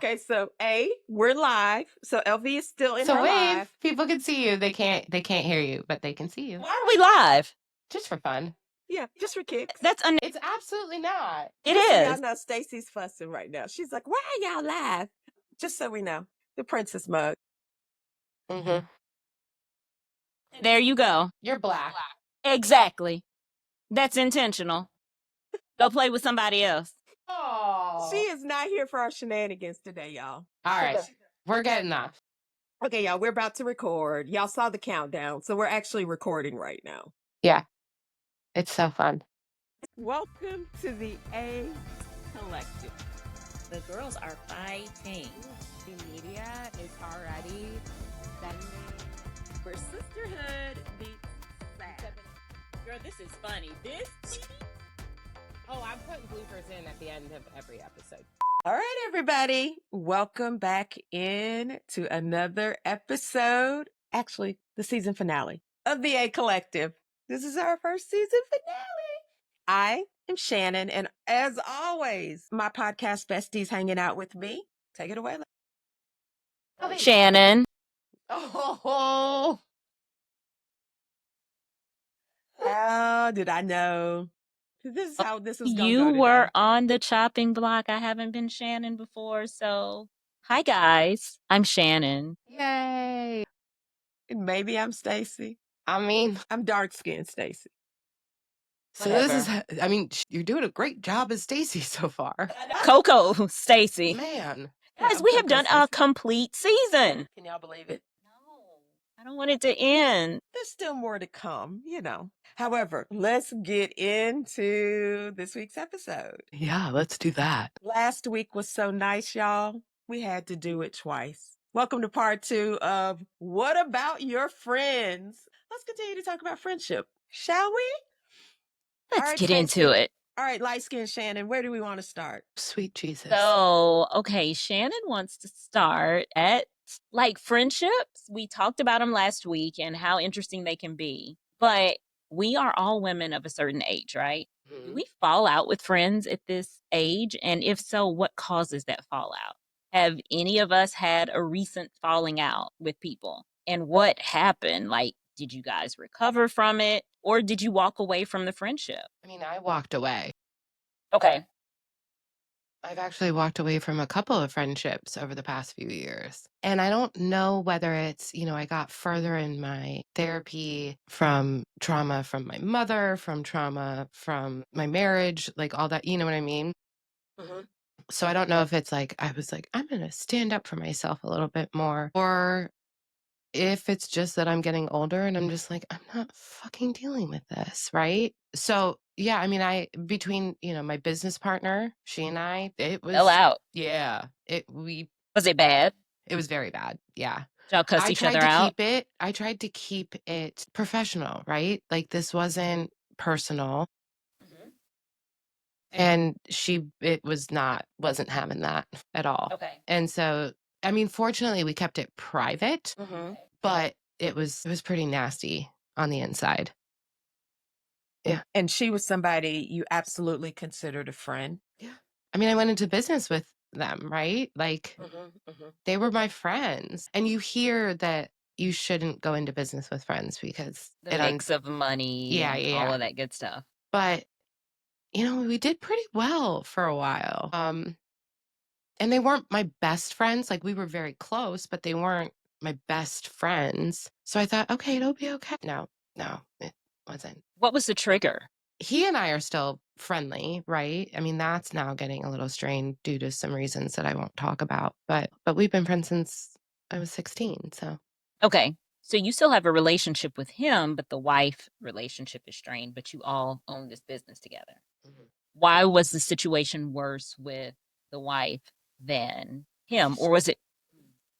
Okay, so we're live. So LV is still in So her wave, live. people can see you. They can't hear you, but they can see you. Why are we live? Just for fun. Yeah, just for kicks. It's absolutely not. It Just so y'all is. know, Stacy's fussing right now. She's like, "Why are y'all live?" Just so we know, the princess mug. Mm-hmm. There you go. You're black. Exactly. That's intentional. Go play with somebody else. Oh. She is not here for our shenanigans today, y'all. All right. We're getting off. Okay, y'all, we're about to record. Y'all saw the countdown, so we're actually recording right now. Yeah. It's so fun. Welcome to the A Collective. The girls are fighting. The media is already bending for sisterhood beats sad. Girl, this is funny. This. Oh, I'm putting bloopers in at the end of every episode. All right, everybody. Welcome back in to another episode. Actually, the season finale of the A Collective. This is our first season finale. I am Shannon, and as always, my podcast besties hanging out with me. Take it away. Shannon. Oh. How did I know? This is how this is going to go You today. were on the chopping block. I haven't been Shannon before, so hi guys. I'm Shannon. Yay. And maybe I'm Stacy. I mean, I'm dark-skinned Stacy. so this is, I mean, you're doing a great job as Stacy so far. Coco, Stacy. Man. Guys, we have done a complete season. Can y'all believe it? I don't want it to end. There's still more to come, However, let's get into this week's episode. Yeah, let's do that. Last week was so nice, y'all. We had to do it twice. Welcome to part 2 of What About Your Friends? Let's continue to talk about friendship, shall we? Let's get into it. All right, light-skinned Shannon, where do we want to start? Sweet Jesus. So, okay, Shannon wants to start at friendships. We talked about them last week and how interesting they can be. But we are all women of a certain age, right? Do we fall out with friends at this age? And if so, what causes that fallout? Have any of us had a recent falling out with people? And what happened? Did you guys recover from it? Or did you walk away from the friendship? I mean, I walked away. Okay. I've actually walked away from a couple of friendships over the past few years. And I don't know whether it's, I got further in my therapy from trauma from my mother, from trauma from my marriage, like all that, you know what I mean? Mm-hmm. So I don't know if it's like, I was like, I'm going to stand up for myself a little bit more, or if it's just that I'm getting older and I'm just like, I'm not fucking dealing with this, right? So yeah, I mean, between my business partner, she and I, it was Fell out. Yeah, Was it bad? it was very bad. Yeah, Y'all cuss each other out? I tried to keep it professional, right? Like this wasn't personal, and wasn't having that at all. Okay. And so, I mean, fortunately, we kept it private, but it was pretty nasty on the inside. Yeah. And she was somebody you absolutely considered a friend? Yeah. I mean, I went into business with them, right? Like, they were my friends. And you hear that you shouldn't go into business with friends because The mix of money, all of that good stuff. But, we did pretty well for a while. And they weren't my best friends. Like, we were very close, but they weren't my best friends. So I thought, okay, it'll be okay. No, it wasn't. What was the trigger? He and I are still friendly, right? I mean, that's now getting a little strained due to some reasons that I won't talk about. But we've been friends since I was 16, so. Okay. So you still have a relationship with him, but the wife relationship is strained, but you all own this business together. Why was the situation worse with the wife than him? Or was it?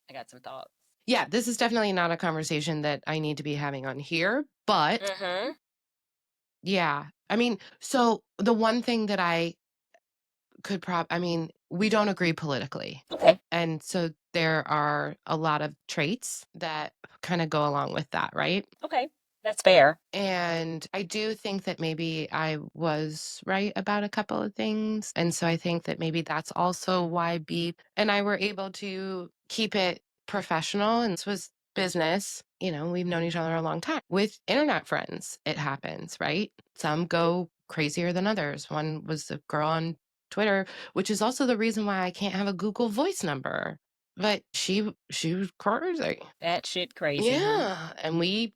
I got some thoughts. Yeah, this is definitely not a conversation that I need to be having on here, but yeah. I mean, so the one thing that I could we don't agree politically. Okay. And so there are a lot of traits that kind of go along with that, right? Okay. That's fair. And I do think that maybe I was right about a couple of things. And so I think that maybe that's also why Beep and I were able to keep it professional. And this was business. You know, we've known each other a long time. With internet friends, it happens, right? Some go crazier than others. One was a girl on Twitter, which is also the reason why I can't have a Google Voice number. But she was crazy. That shit crazy. Yeah. And we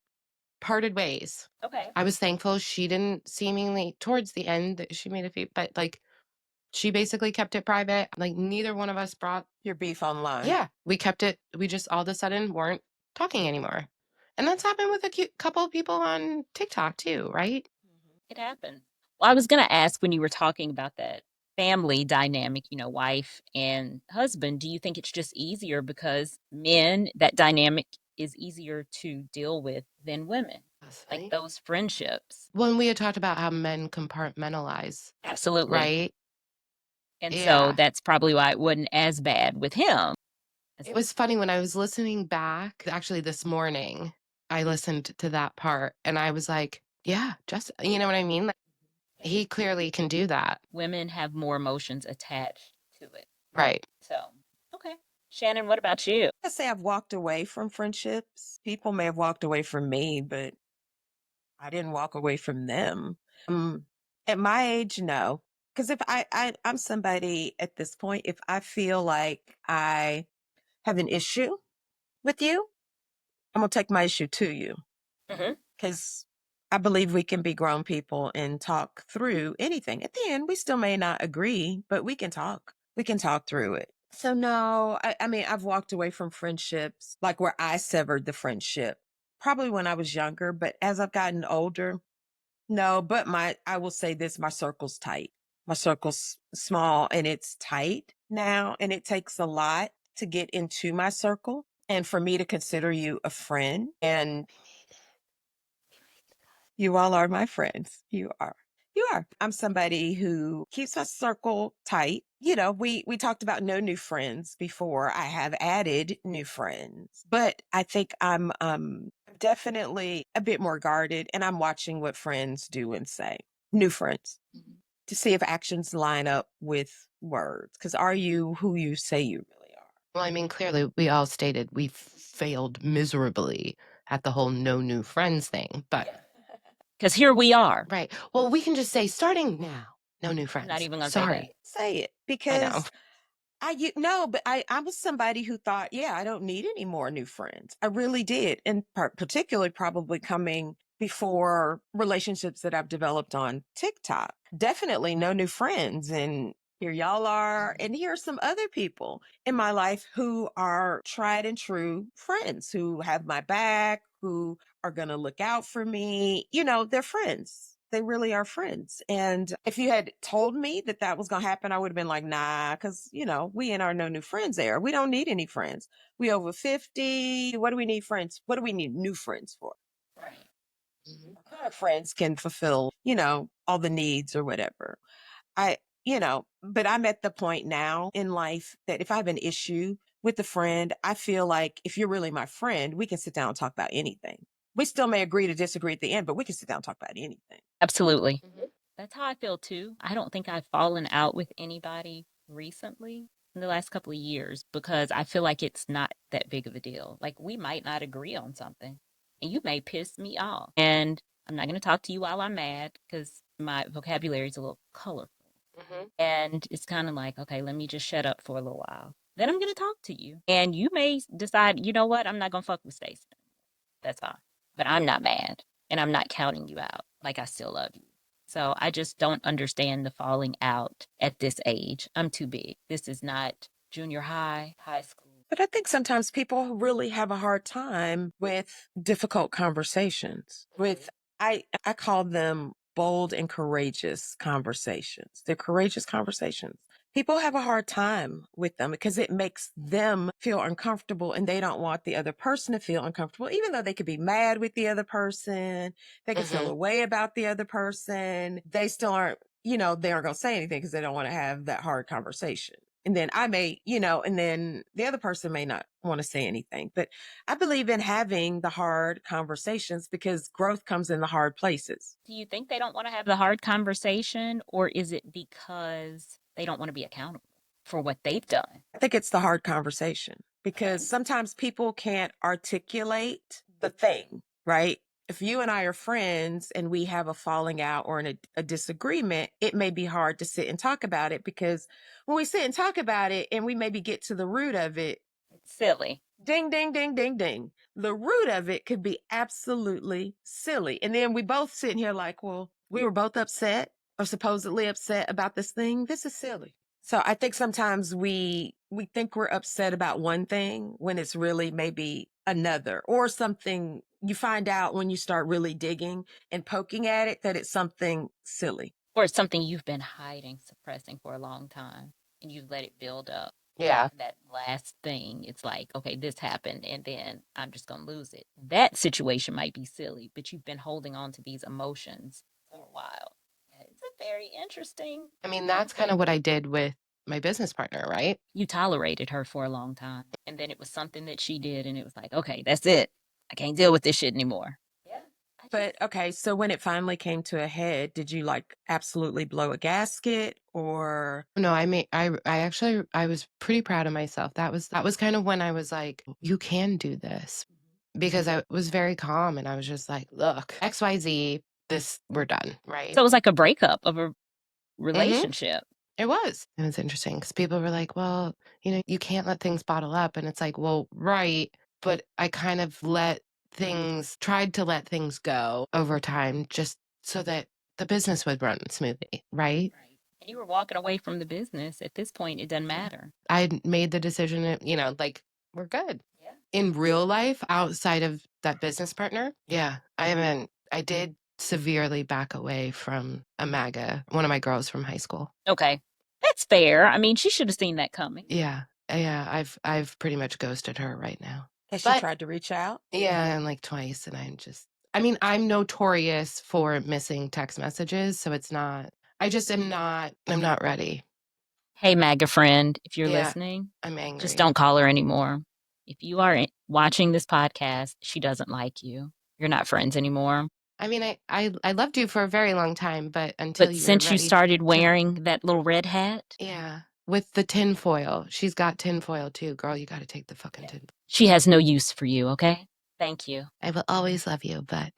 parted ways. Okay. I was thankful she didn't seemingly towards the end that she made a few, but like she basically kept it private. Like neither one of us brought Your beef online. Yeah, we kept it. We just all of a sudden weren't talking anymore. And that's happened with a couple of people on TikTok too, right? It happened. Well, I was going to ask when you were talking about that family dynamic, wife and husband, do you think it's just easier because men, that dynamic is easier to deal with than women? Like those friendships. When we had talked about how men compartmentalize, Absolutely. right? And so Yeah. that's probably why it wasn't as bad with him. It was funny when I was listening back, actually this morning, I listened to that part and I was like, yeah, just, you know what I mean? Like, he clearly can do that. Women have more emotions attached to it. Right. So, okay. Shannon, what about you? I say I've walked away from friendships. People may have walked away from me, but I didn't walk away from them. At my age, no. Because if I'm somebody at this point, if I feel like I have an issue with you, I'm going to take my issue to you. Because I believe we can be grown people and talk through anything. At the end, we still may not agree, but we can talk. We can talk through it. So no, I mean, I've walked away from friendships, like where I severed the friendship, probably when I was younger, but as I've gotten older, no, but I will say this, my circle's tight. My circle's small and it's tight now, and it takes a lot to get into my circle and for me to consider you a friend. And you all are my friends. You are. You are. I'm somebody who keeps my circle tight. We talked about no new friends before. I have added new friends, but I think I'm definitely a bit more guarded, and I'm watching what friends do and say. New friends to see if actions line up with words. Because are you who you say you really are? Well, I mean, clearly we all stated we failed miserably at the whole no new friends thing, but Because here we are. right. Well, we can just say starting now, no new friends. I'm not even going to Sorry. Say it I know. because I was somebody who thought, yeah, I don't need any more new friends. I really did. And particularly probably coming before relationships that I've developed on TikTok. Definitely no new friends. And here y'all are. And here are some other people in my life who are tried and true friends who have my back, who are going to look out for me. They're friends. They really are friends. And if you had told me that that was going to happen, I would have been like, nah, because, we in our no new friends era. We don't need any friends. We over 50. What do we need friends? What do we need new friends for? Right. What kind of friends can fulfill, all the needs or whatever. But I'm at the point now in life that if I have an issue with a friend, I feel like if you're really my friend, we can sit down and talk about anything. We still may agree to disagree at the end, but we can sit down and talk about anything. Absolutely. That's how I feel too. I don't think I've fallen out with anybody recently in the last couple of years because I feel like it's not that big of a deal. Like we might not agree on something and you may piss me off. And I'm not going to talk to you while I'm mad because my vocabulary is a little colorful. And it's kind of like, okay, let me just shut up for a little while. Then I'm going to talk to you. And you may decide, you know what? I'm not going to fuck with Stacey. That's fine. But I'm not mad and I'm not counting you out. Like I still love you. So I just don't understand the falling out at this age. I'm too big. This is not junior high, high school. But I think sometimes people really have a hard time with difficult conversations. I call them bold and courageous conversations. They're courageous conversations. People have a hard time with them because it makes them feel uncomfortable and they don't want the other person to feel uncomfortable, even though they could be mad with the other person. They can feel a way about the other person. They still aren't, they aren't going to say anything because they don't want to have that hard conversation. And then I may, and then the other person may not want to say anything. But I believe in having the hard conversations because growth comes in the hard places. Do you think they don't want to have the hard conversation, or is it because they don't want to be accountable for what they've done? I think it's the hard conversation because sometimes people can't articulate the thing, right? If you and I are friends and we have a falling out or a disagreement, it may be hard to sit and talk about it because when we sit and talk about it and we maybe get to the root of it, It's silly. ding, ding, ding, ding, ding. The root of it could be absolutely silly. And then we both sitting here like, well, we were both upset or supposedly upset about this thing. This is silly. So I think sometimes we think we're upset about one thing when it's really maybe another or something you find out when you start really digging and poking at it that it's something silly. Or it's something you've been hiding, suppressing for a long time, and you've let it build up. Yeah. That last thing, it's like, okay, this happened, and then I'm just going to lose it. That situation might be silly, but you've been holding on to these emotions for a while. It's a very interesting. I mean, that's kind of what I did with my business partner, right? You tolerated her for a long time, and then it was something that she did, and it was like, okay, that's it. I can't deal with this shit anymore. Yeah. But okay, so when it finally came to a head, did you like absolutely blow a gasket or No, I was pretty proud of myself. That was kind of when I was like, you can do this. Because I was very calm and I was just like, look, XYZ, we're done, right? So it was like a breakup of a relationship. It was interesting because people were like, well, you can't let things bottle up. And it's like, well, right. But I kind of tried to let things go over time just so that the business would run smoothly, right? And you were walking away from the business. At this point, it doesn't matter. I made the decision, like, we're good. Yeah. In real life, outside of that business partner, yeah, I did severely back away from one of my girls from high school. Okay. That's fair. I mean, she should have seen that coming. Yeah. I've pretty much ghosted her right now. has she tried to reach out? Yeah, and like twice, and I'm notorious for missing text messages, so it's not, I'm not ready. Hey, MAGA friend, if you're Yeah, listening, I'm angry. just don't call her anymore. If you are watching this podcast, she doesn't like you. You're not friends anymore. I mean, I loved you for a very long time, but since you started wearing that little red hat, yeah, with the tinfoil, she's got tinfoil too. Girl, you got to take the fucking tin. She has no use for you. Okay, thank you. I will always love you, but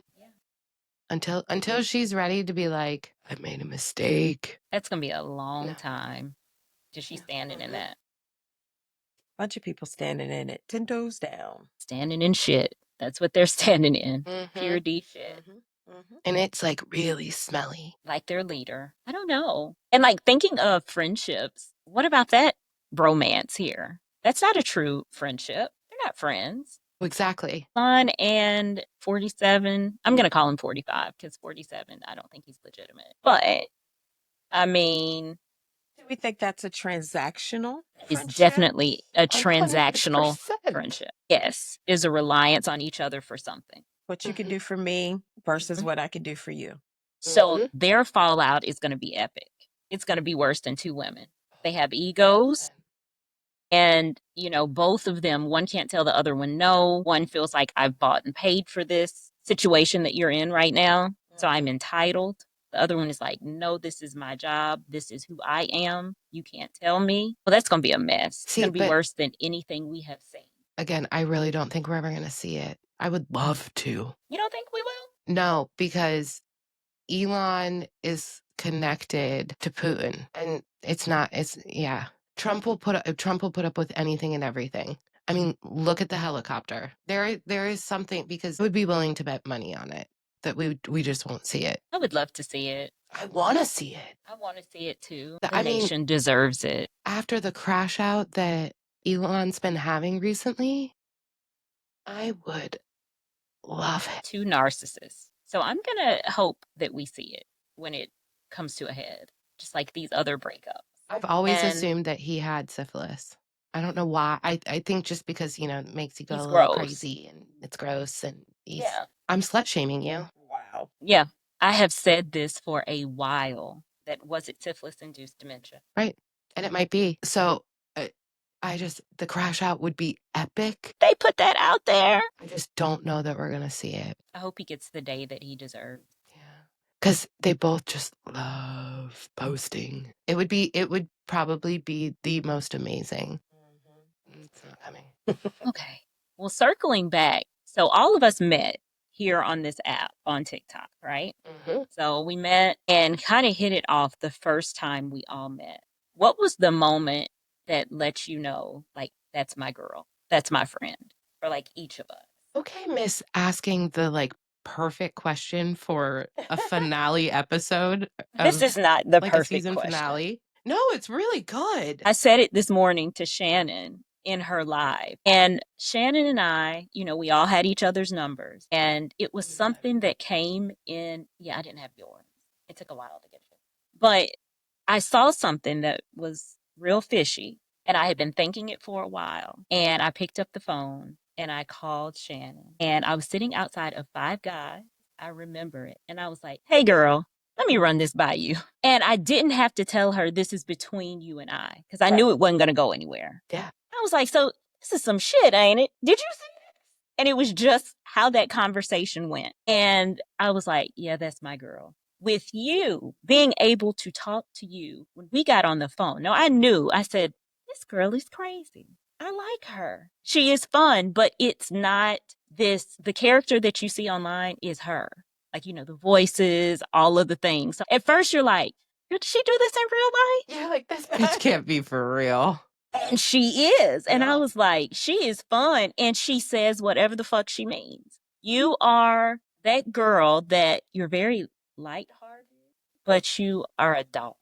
until she's ready to be like, I made a mistake. That's gonna be a long time. Just she standing in that. Bunch of people standing in it, 10 toes down. Standing in shit. That's what they're standing in. Pure D shit. And it's like really smelly. Like their leader. I don't know. And like thinking of friendships, what about that bromance here? That's not a true friendship. They're not friends. Exactly. Fun and 47. I'm going to call him 45 because 47, I don't think he's legitimate. But, I mean, do we think that's a transactional it's friendship? definitely a transactional 100%. friendship. Yes. Is a reliance on each other for something. What you can do for me versus what I can do for you. So their fallout is going to be epic. It's going to be worse than two women. They have egos. And, both of them, one can't tell the other one no. One feels like I've bought and paid for this situation that you're in right now. So I'm entitled. The other one is like, no, this is my job. This is who I am. You can't tell me. Well, that's going to be a mess. It's going to be worse than anything we have seen. Again, I really don't think we're ever going to see it. I would love to. You don't think we will? No, because Elon is connected to Putin. And Trump will put up with anything and everything. I mean, look at the helicopter. There is something, because I would be willing to bet money on it that we just won't see it. I would love to see it. I want to see it. I want to see it too. The nation deserves it. After the crash out that Elon's been having recently, I would love it. Two narcissists. So I'm going to hope that we see it when it comes to a head, just like these other breakups. I've always assumed that he had syphilis. I don't know why. I think just because, it makes you go a little crazy and it's gross and I'm slut shaming you. Wow. Yeah. I have said this for a while. That was it syphilis-induced dementia. Right. And it might be. So the crash out would be epic. They put that out there. I just don't know that we're going to see it. I hope he gets the day that he deserves. Yeah. Because they both just love posting. It would probably be the most amazing. It's not coming. Okay. Well, circling back, so all of us met here on this app on TikTok, right? Mm-hmm. So we met and kind of hit it off the first time we all met. What was the moment that lets you know, like, that's my girl, that's my friend, for like each of us? Okay, Miss, asking the like perfect question for a finale episode. This of, is not the like a perfect season question. finale. No, it's really good. I said it this morning to Shannon in her live. And Shannon and I, we all had each other's numbers. And it was something that came in. Yeah, I didn't have yours. It took a while to get it. But I saw something that was real fishy. And I had been thinking it for a while. And I picked up the phone and I called Shannon. And I was sitting outside of Five Guys. I remember it. And I was like, hey, girl, let me run this by you. And I didn't have to tell her this is between you and I because I knew it wasn't going to go anywhere. Yeah. I was like, so this is some shit, ain't it? Did you see this? And it was just how that conversation went. And I was like, yeah, that's my girl. With you, being able to talk to you when we got on the phone. Now, I said, this girl is crazy. I like her. She is fun, but it's not the character that you see online is her. Like, the voices, all of the things. So at first you're like, did she do this in real life? Yeah, like this bitch can't be for real. And she is. And I was like, she is fun. And she says whatever the fuck she means. You are that girl that you're very lighthearted, but you are a dog.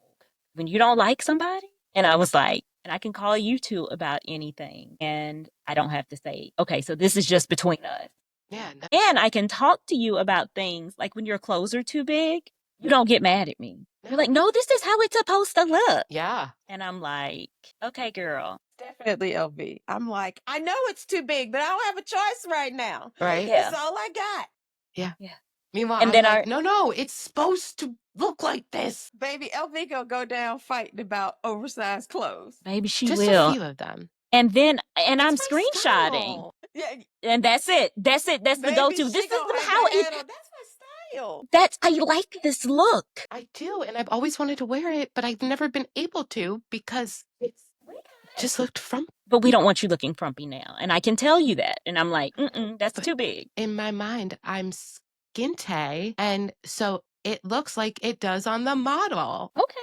When you don't like somebody, and I was like, and I can call you two about anything. And I don't have to say, okay, so this is just between us. Yeah. No. And I can talk to you about things like when your clothes are too big, you don't get mad at me. You're like, no, this is how it's supposed to look. Yeah. And I'm like, okay, girl. Definitely LV. I'm like, I know it's too big, but I don't have a choice right now. Right? Yeah. That's all I got. Yeah. Yeah. Meanwhile, And I'm then like, no, it's supposed to look like this. Baby, LV gonna go down fighting about oversized clothes. Baby, she Just will. a few of them. And then, and It's I'm my screenshotting. style. Yeah, And that's it. That's it. That's baby, the go-to. she This is gonna have how her it. head on. That's my style. I like this look. I do, and I've always wanted to wear it, but I've never been able to because it's just looked frumpy. But we don't want you looking frumpy now. And I can tell you that. And I'm like, that's But too big. in my mind, I'm skinte, and so it looks like it does on the model. Okay.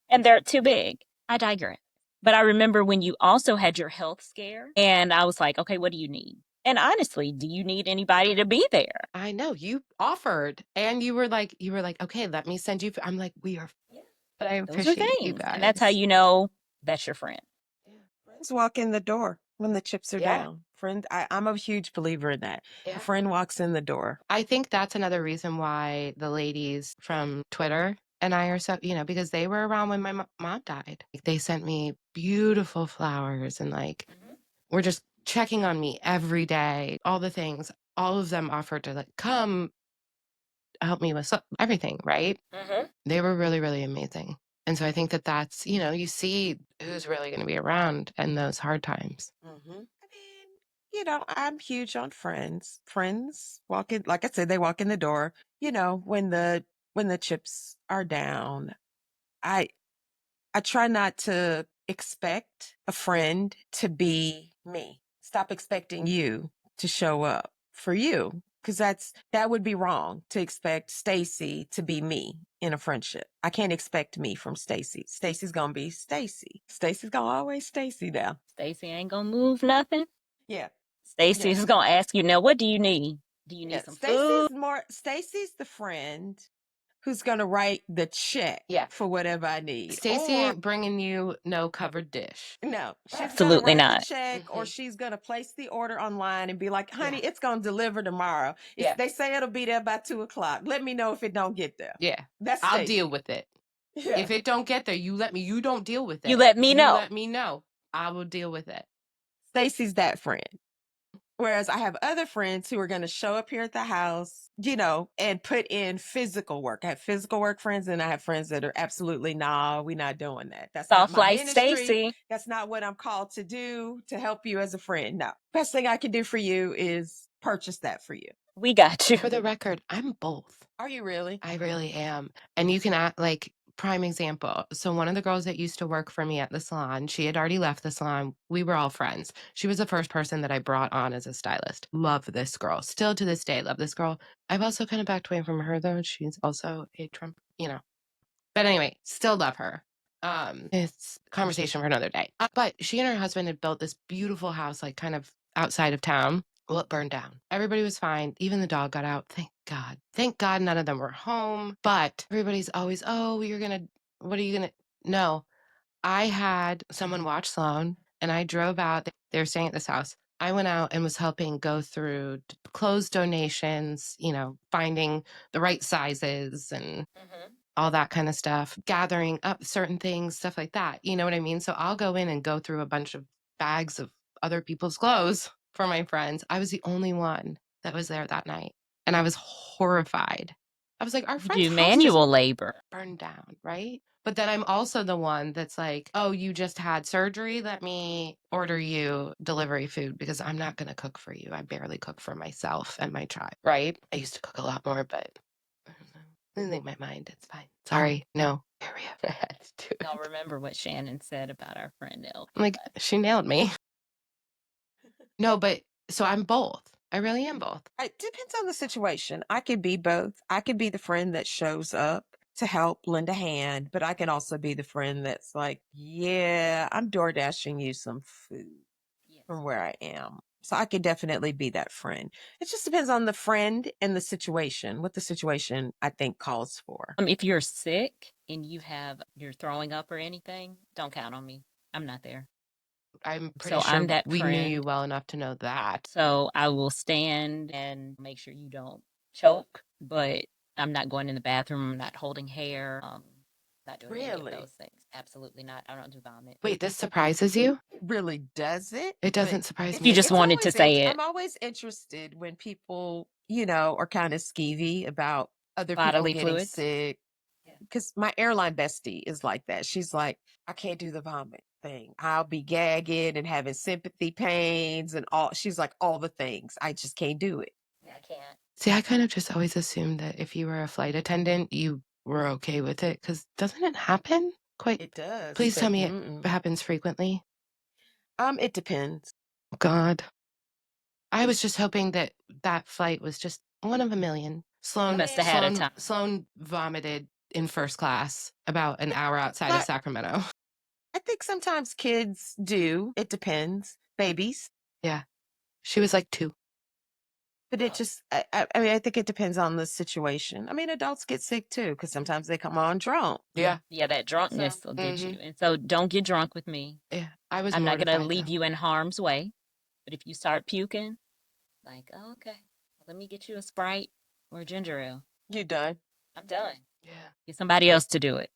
And they're too big. I digress. But I remember when you also had your health scare, and I was like, okay, what do you need? And honestly, do you need anybody to be there? I know you offered, and you were like, okay, let me send you. I'm like, we are. Yeah. But I Those are appreciate you things. guys. And that's how you know that's your friend. Friends walk in the door when the chips are down. Friend, I'm a huge believer in that. Yeah. A friend walks in the door. I think that's another reason why the ladies from Twitter and I are so, because they were around when my mom died. Like, they sent me beautiful flowers and we're just checking on me every day, all the things. All of them offered to come help me with everything, right? Mm-hmm. They were really, really amazing. And so I think that's, you see who's really going to be around in those hard times. Mm-hmm. I mean, I'm huge on friends. Friends walk in, like I said, they walk in the door. When the chips are down, I try not to expect a friend to be me. Stop expecting you to show up for you, because that would be wrong to expect Stacy to be me in a friendship. I can't expect me from Stacy. Stacy's gonna be Stacy. Stacy's gonna always Stacy now. Stacy ain't gonna move nothing. Yeah. Stacy's gonna ask you, now, what do you need? Do you need some food? Stacy's the friend who's gonna write the check for whatever I need. Stacy ain't bringing you no covered dish. No, she's Absolutely gonna write not. the check, or she's gonna place the order online and be like, honey, it's gonna deliver tomorrow. They say it'll be there by 2:00. Let me know if it don't get there. Yeah. That's I'll Stacey. deal with it. Yeah. If it don't get there, you don't deal with it. You let me know. You let me know. I will deal with it. Stacy's that friend. Whereas I have other friends who are going to show up here at the house, and put in physical work. I have physical work friends, and I have friends that are absolutely, nah, we're not doing that. That's not Soft my like ministry. Stacy. That's not what I'm called to do to help you as a friend. No. Best thing I can do for you is purchase that for you. We got you. For the record, I'm both. Are you really? I really am. And you can act like prime example. So one of the girls that used to work for me at the salon, she had already left the salon. We were all friends. She was the first person that I brought on as a stylist. Love this girl. Still to this day, love this girl. I've also kind of backed away from her though. She's also a Trump, But anyway, still love her. It's a conversation for another day. But she and her husband had built this beautiful house, like kind of outside of town. Well, it burned down. Everybody was fine. Even the dog got out. Thank God. Thank God none of them were home. But everybody's always, oh, what are you going to? No, I had someone watch Sloan and I drove out. They were staying at this house. I went out and was helping go through clothes donations, finding the right sizes and all that kind of stuff, gathering up certain things, stuff like that. You know what I mean? So I'll go in and go through a bunch of bags of other people's clothes for my friends. I was the only one that was there that night. And I was horrified. I was like, our friend's Do house manual just labor. burned down, right? But then I'm also the one that's like, oh, you just had surgery. Let me order you delivery food because I'm not going to cook for you. I barely cook for myself and my child, right? I used to cook a lot more, but I don't know. Losing my mind. It's fine. Sorry. No. Area. I had to do it. Y'all remember what Shannon said about our friend Elle? I'm like, she nailed me. No, but so I'm both. I really am both. It depends on the situation. I could be both. I could be the friend that shows up to help lend a hand, but I can also be the friend that's like, yeah, I'm door dashing you some food Yes. from where I am. So I could definitely be that friend. It just depends on the friend and the situation, what the situation I think calls for. If you're sick and you're throwing up or anything, don't count on me. I'm not there. I'm pretty So sure I'm that we knew friend. you well enough to know that. So I will stand and make sure you don't choke, but I'm not going in the bathroom. I'm not holding hair. Not doing any of Really? those things. Absolutely not. I don't do vomit. Wait, this surprises you? It really doesn't. It But doesn't surprise If me. you just it's wanted to always say it, I'm always interested when people, are kind of skeevy about other people bodily getting fluids. sick. Yeah. Because my airline bestie is like that. She's like, I can't do the vomit thing. I'll be gagging and having sympathy pains and all. She's like, all the things. I just can't do it. I can't. See, I kind of just always assumed that if you were a flight attendant, you were okay with it. Because doesn't it happen quite? It does. Please but tell me it happens frequently. It depends. God. I was just hoping that that flight was just one of a million. You must have had a time. Sloan vomited in first class about an hour outside of Sacramento. I think sometimes kids do. It depends. Babies. Yeah. She was like 2. But it just, I mean, I think it depends on the situation. I mean, adults get sick too, because sometimes they come on drunk. Yeah. Yeah, that drunkenness will get you. And so don't get drunk with me. Yeah. I was I'm not going to mortified, leave though. you in harm's way. But if you start puking, like, oh, okay, let me get you a Sprite or a ginger ale. You done? I'm done. Yeah. Get somebody else to do it.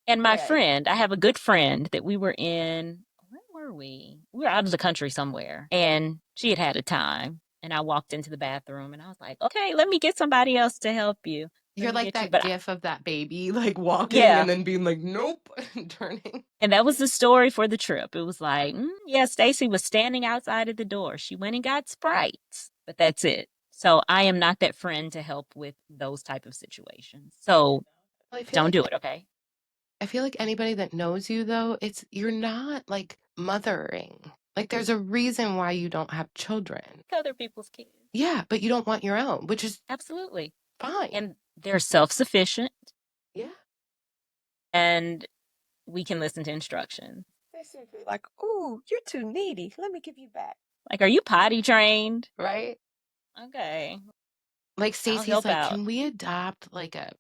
And my Yeah. friend, I have a good friend that we were in, where were we? We were out of the country somewhere. And she had had a time. And I walked into the bathroom and I was like, okay, let me get somebody else to help you. You're like that gif of that baby, like walking and then being like, nope, and turning. And that was the story for the trip. It was like, yeah, Stacy was standing outside of the door. She went and got Sprites, but that's it. So I am not that friend to help with those type of situations. So don't do it, okay? I feel like anybody that knows you, though, you're not like mothering. Like there's a reason why you don't have children. Other people's kids. Yeah, but you don't want your own, which is absolutely fine. And they're self-sufficient. Yeah. And we can listen to instructions. They seem to be like, ooh, you're too needy. Let me give you back. Like, are you potty trained? Right. Okay. Like Stacey's like, can we adopt like a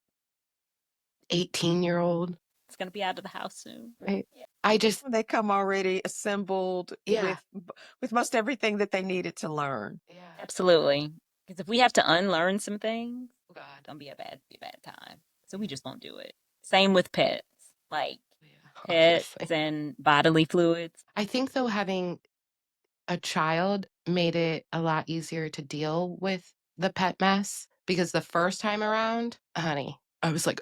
18-year-old? It's going to be out of the house soon. Right. Yeah. They come already assembled with most everything that they needed to learn. Yeah. Absolutely. Because if we have to unlearn some things, it's going to be a bad time. So we just won't do it. Same with pets. Like pets and bodily fluids. I think though having a child made it a lot easier to deal with the pet mess, because the first time around, honey, I was like,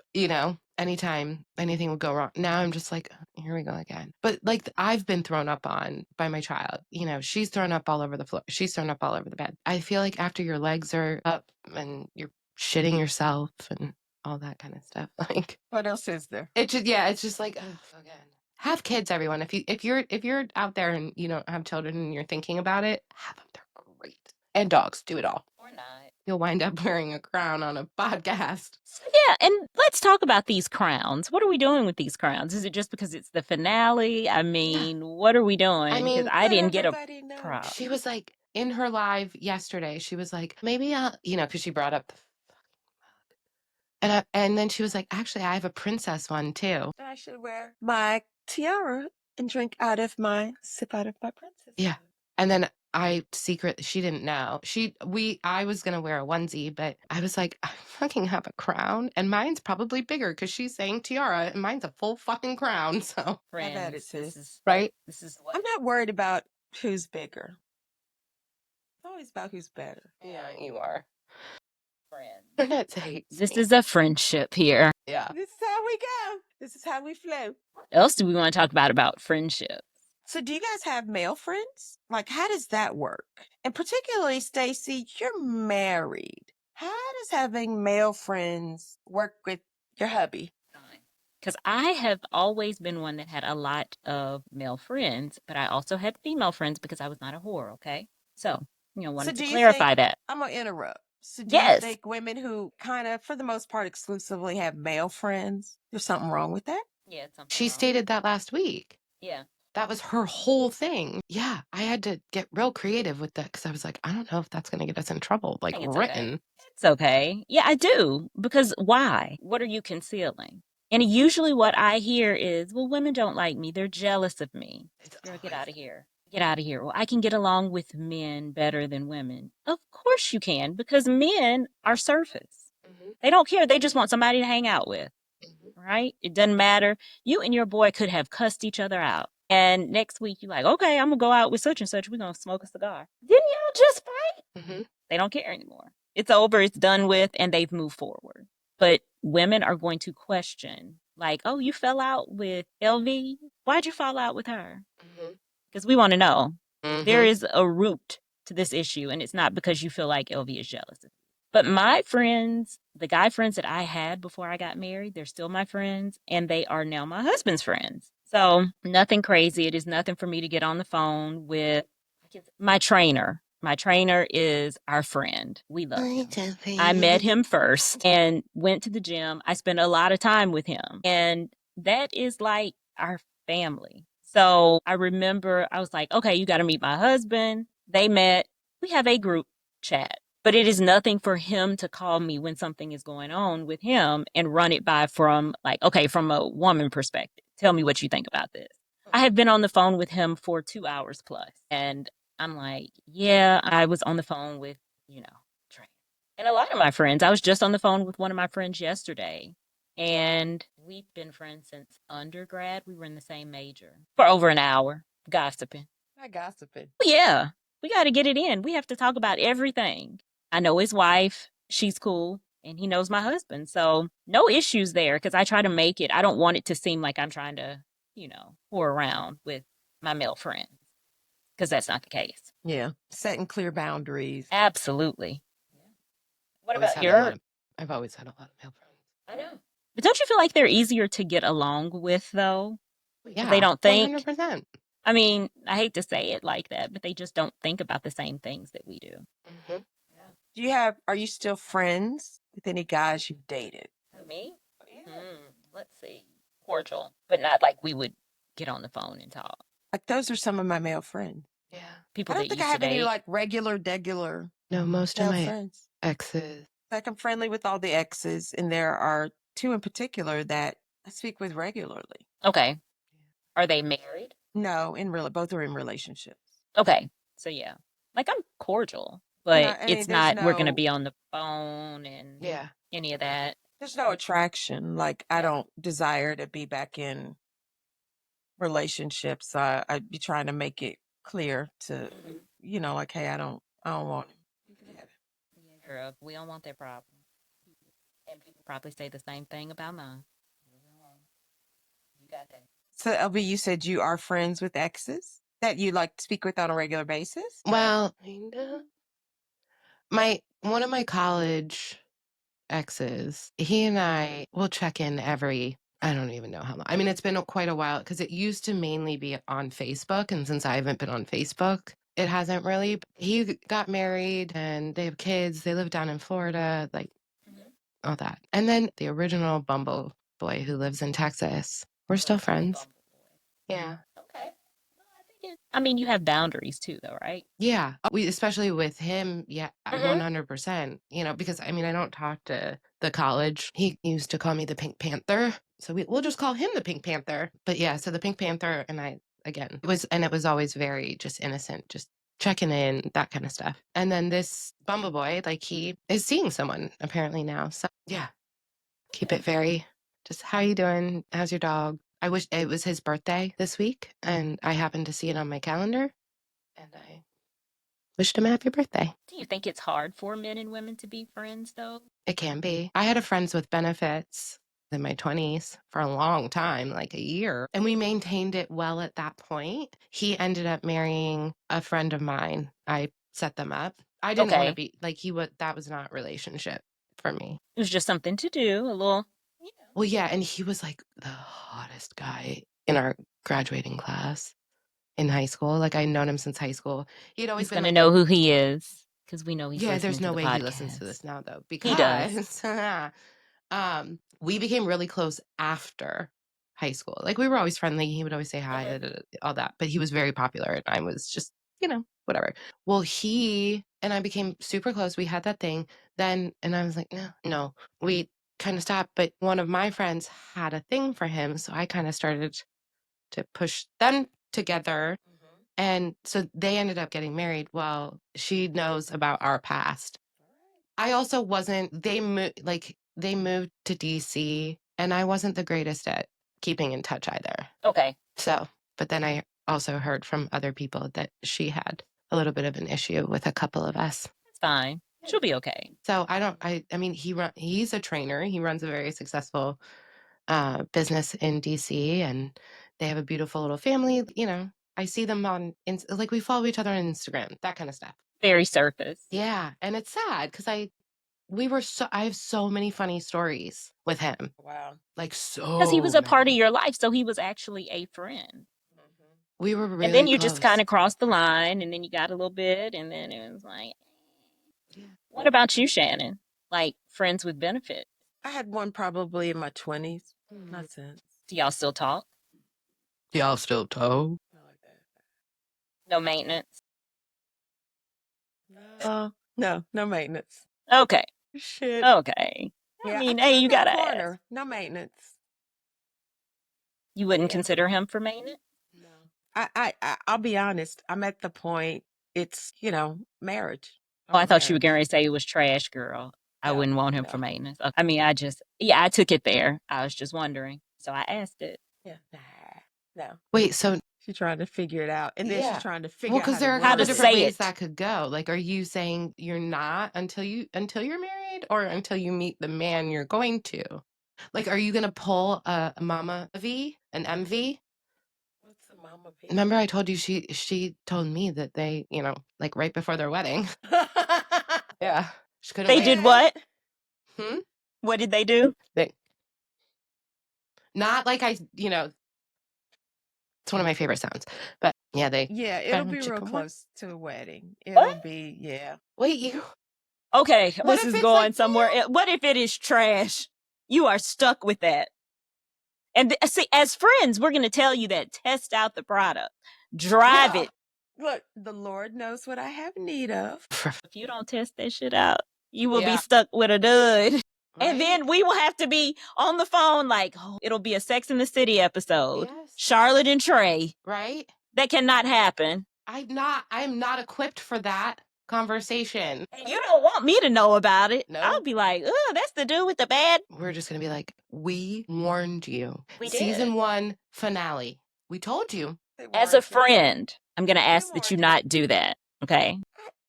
anytime anything would go wrong. Now I'm just like, here we go again. But like, I've been thrown up on by my child. She's thrown up all over the floor. She's thrown up all over the bed. I feel like after your legs are up and you're shitting yourself and all that kind of stuff, like, What else is there? it's just like, oh, again. Have kids, everyone. If you're out there and you don't have children and you're thinking about it, have them. They're great. And dogs, do it all. Or not. You'll wind up wearing a crown on a podcast. So, yeah, and let's talk about these crowns. What are we doing with these crowns? Is it just because it's the finale? I mean, what are we doing? I mean, I didn't get a everybody knows. prop. She was like, in her live yesterday, she was like, maybe I'll, because she brought up the fucking mug. And then she was like, actually, I have a princess one too. I should wear my tiara and drink out of my sip out of my princess. Yeah. And then she didn't know. I was going to wear a onesie, but I was like, I fucking have a crown and mine's probably bigger because she's saying tiara and mine's a full fucking crown. So, Friends, I've had it, sis. this is right? This is what I'm not worried about who's bigger. It's always about who's better. Yeah, you are. friends. Internet hates This me. is a friendship here. Yeah. This is how we go. This is how we flow. What else do we want to talk about friendship? So do you guys have male friends? Like, how does that work? And particularly, Stacey, you're married. How does having male friends work with your hubby? Because I have always been one that had a lot of male friends, but I also had female friends because I was not a whore, okay? So, wanted to clarify that. I'm going to interrupt. So do Yes. you think women who kind of, for the most part, exclusively have male friends, there's something wrong with that? Yeah, it's something She wrong. stated that last week. Yeah. That was her whole thing. Yeah, I had to get real creative with that because I was like, I don't know if that's going to get us in trouble. Like, think it's written. okay. It's okay. Yeah, I do. Because why? What are you concealing? And usually what I hear is, well, women don't like me. They're jealous of me. Girl, get out of here. Get out of here. Well, I can get along with men better than women. Of course you can, because men are surface. Mhm. They don't care. They just want somebody to hang out with. Right? It doesn't matter. You and your boy could have cussed each other out. And next week, you're like, okay, I'm going to go out with such and such. We're going to smoke a cigar. Didn't y'all just fight? Mhm. They don't care anymore. It's over. It's done with. And they've moved forward. But women are going to question, like, oh, you fell out with LV? Why'd you fall out with her? Because we want to know. There is a root to this issue. And it's not because you feel like LV is jealous of you. But my friends, the guy friends that I had before I got married, they're still my friends, and they are now my husband's friends. So nothing crazy. It is nothing for me to get on the phone with my trainer. My trainer is our friend. We love him. I met him first and went to the gym. I spent a lot of time with him, and that is like our family. So I remember I was like, okay, you got to meet my husband. They met. We have a group chat. But it is nothing for him to call me when something is going on with him and run it by from from a woman perspective. Tell me what you think about this. I have been on the phone with him for 2 hours plus. And I'm like, yeah, I was on the phone with, Trey. And a lot of my friends. I was just on the phone with one of my friends yesterday. And we've been friends since undergrad. We were in the same major for over an hour, gossiping. Not gossiping. Yeah, we got to get it in. We have to talk about everything. I know his wife. She's cool. And he knows my husband. So no issues there because I try to make it. I don't want it to seem like I'm trying to, whore around with my male friends because that's not the case. Yeah. Setting clear boundaries. Absolutely. What Always about had your? I've always had a lot of male friends. I know. But don't you feel like they're easier to get along with, though? Yeah, They don't think. 100%. I mean, I hate to say it like that, but they just don't think about the same things that we do. Are you still friends with any guys you've dated? Me? Let's see. Cordial, but not like we would get on the phone and talk. Like, those are some of my male friends. Yeah. People I don't that think used I have to any, date. like, regular No, most of male my friends. exes. Like, I'm friendly with all the exes, and there are two in particular that I speak with regularly. Okay. Are they married? No, both are in relationships. Okay. So yeah, like I'm cordial, but I mean, it's there's not. We're gonna no- be on the phone and Yeah. any of that. There's no attraction. Like, I don't desire to be back in relationships. I'd be trying to make it clear to, like, hey, I don't want him. You can have it. Yeah, girl, we don't want that problem. And people probably say the same thing about mine. You got that. So, LB, you said you are friends with exes that you like speak with on a regular basis? Well, kinda. One of my college exes, he and I will check in I don't even know how long. I mean, it's been quite a while because it used to mainly be on Facebook. And since I haven't been on Facebook, it hasn't really. He got married and they have kids. They live down in Florida, like all that. And then the original Bumble boy who lives in Texas, we're still friends. Yeah. Okay. I mean, you have boundaries too, though, right? Yeah. Especially with him, yeah, 100%. Because I mean, I don't talk to the college. He used to call me the Pink Panther. So we'll just call him the Pink Panther. But yeah, so the Pink Panther and I, again, it was always very just innocent, just checking in, that kind of stuff. And then this Bumble boy, like he is seeing someone apparently now. So yeah, keep it very just, how you doing? How's your dog? I wish it was his birthday this week and I happened to see it on my calendar and I wished him a happy birthday. Do you think it's hard for men and women to be friends, though? It can be. I had a friends with benefits in my 20s for a long time, like a year, and we maintained it well at that point. He ended up marrying a friend of mine. I set them up. I didn't want to be like that was not relationship for me. It was just something to do, a little. Well, yeah, and he was like the hottest guy in our graduating class in high school. Like I'd known him since high school. He'd always He's been going to like, know who he is because we know he's yeah, listening there's to no the way he listens to podcast. this now though, He does. because we became really close after high school. Like we were always friendly. He would always say hi, all that. But he was very popular and I was just, whatever. Well, he and I became super close. We had that thing then, and I was like, no, we kind of stopped. But one of my friends had a thing for him, so I kind of started to push them together. And so they ended up getting married. Well, she knows about our past. I also wasn't, they moved to DC and I wasn't the greatest at keeping in touch either. Okay. So, but then I also heard from other people that she had a little bit of an issue with a couple of us. It's fine. She'll be okay. So I mean, he's a trainer. He runs a very successful business in DC and they have a beautiful little family. I see them like we follow each other on Instagram, that kind of stuff. Very surface. Yeah. And it's sad because I have so many funny stories with him. Wow. Like so. Because he was a part of your life, so he was actually a friend. We were really and then you close. just kind of crossed the line, and then you got a little bit, and then it was like, What about you, Shannon? Like friends with benefit? I had one probably in my 20s. Not since. Do y'all still talk? Y'all still talk? Not like that. No maintenance? No maintenance. Okay. Shit. Okay. Yeah, I mean, I'm hey, in you that gotta corner. ask. No maintenance. You wouldn't consider him for maintenance? No. I'll be honest. I'm at the point. It's marriage. Oh, I thought you were going to say it was trash, girl. I wouldn't want him for maintenance. I mean, I took it there. I was just wondering, so I asked it. Yeah. No. Wait, so she's trying to figure it out, and then she's trying to figure out because there are a how couple to different say ways it. that could go. Like, are you saying you're not until you're married, or until you meet the man you're going to? Like, are you gonna pull a Mama V, an MV? What's a Mama V? Remember, I told you she told me that they, like right before their wedding. Yeah, she couldn't. They did what? What did they do? Not like it's one of my favorite sounds, but yeah, it'll be real close to a wedding. Wait, you. Okay, What this if is it's going like somewhere. What if it is trash? You are stuck with that. And see, as friends, we're going to tell you that test out the product, drive it. Look, the Lord knows what I have need of. If you don't test that shit out, you will be stuck with a dud. Right? And then we will have to be on the phone like, it'll be a Sex in the City episode. Yes. Charlotte and Trey. Right? That cannot happen. I'm not equipped for that conversation. And you don't want me to know about it. No. I'll be like, that's the dude with the bad. We're just going to be like, we warned you. We did. Season 1 finale. We told you. As a friend. I'm going to ask that you not do that. Okay.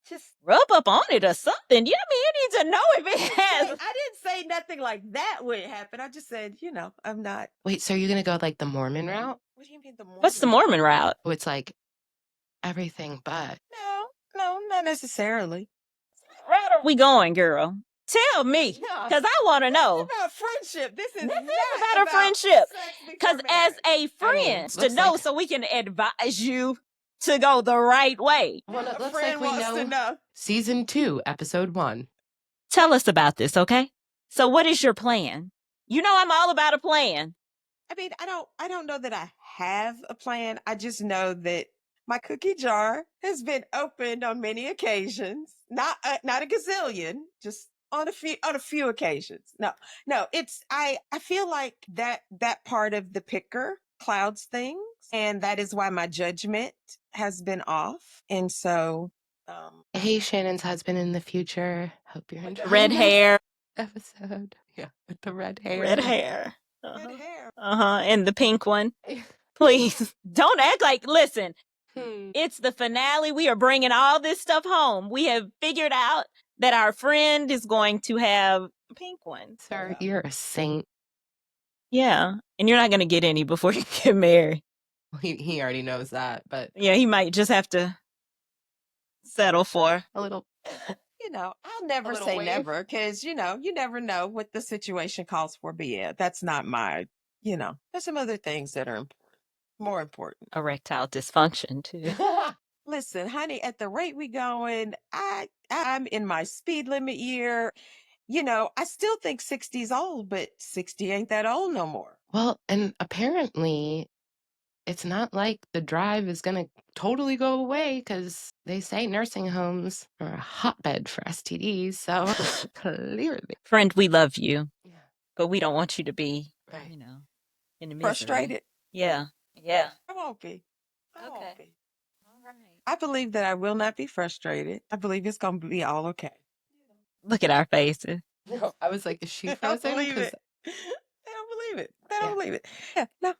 Just Rub up on it or something. You know what I mean? You need to know if it has. I didn't say nothing like that would happen. I just said, I'm not. Wait, so you're going to go like the Mormon route? What do you mean the Mormon? What's the Mormon route? Oh, it's like everything but. No, not necessarily. What route are we going, girl? Tell me, because I want to know. It's about friendship. This is not about a friendship. Because as a friend, to looks know like- so we can advise you to go the right way. Well, it a looks friend like we wants to know know. season 2, episode 1. Tell us about this, okay? So what is your plan? You know I'm all about a plan. I mean, I don't know that I have a plan. I just know that my cookie jar has been opened on many occasions. Not a gazillion, just on a few occasions. No, it's I feel like that part of the picker clouds things, and that is why my judgment has been off. And so Hey, Shannon's husband in the future. Hope you're enjoying Red this hair. episode. Yeah, with the red hair. Red hair. red hair. And the pink one. Please, don't act like, listen, it's the finale. We are bringing all this stuff home. We have figured out that our friend is going to have a pink one. Sir, you're a saint. Yeah, and you're not going to get any before you get married. Well, he already knows that, but Yeah, he might just have to settle for a little. I'll never little say wave. never, because you never know what the situation calls for. But yeah, that's not my. There's some other things that are more important. erectile dysfunction too. Listen, honey, at the rate we going, I'm in my speed limit year. I still think 60's old, but 60 ain't that old no more. Well, and apparently it's not like the drive is going to totally go away, because they say nursing homes are a hotbed for STDs. So clearly. Friend, we love you, Yeah. but we don't want you to be, Right. in the misery. Frustrated? Yeah. I won't be. I won't Okay. be. All right. I believe that I will not be frustrated. I believe it's going to be all okay. Look at our faces. No, I was like, is she I frozen? don't believe 'Cause- it. I don't believe it. I don't believe it. Yeah, no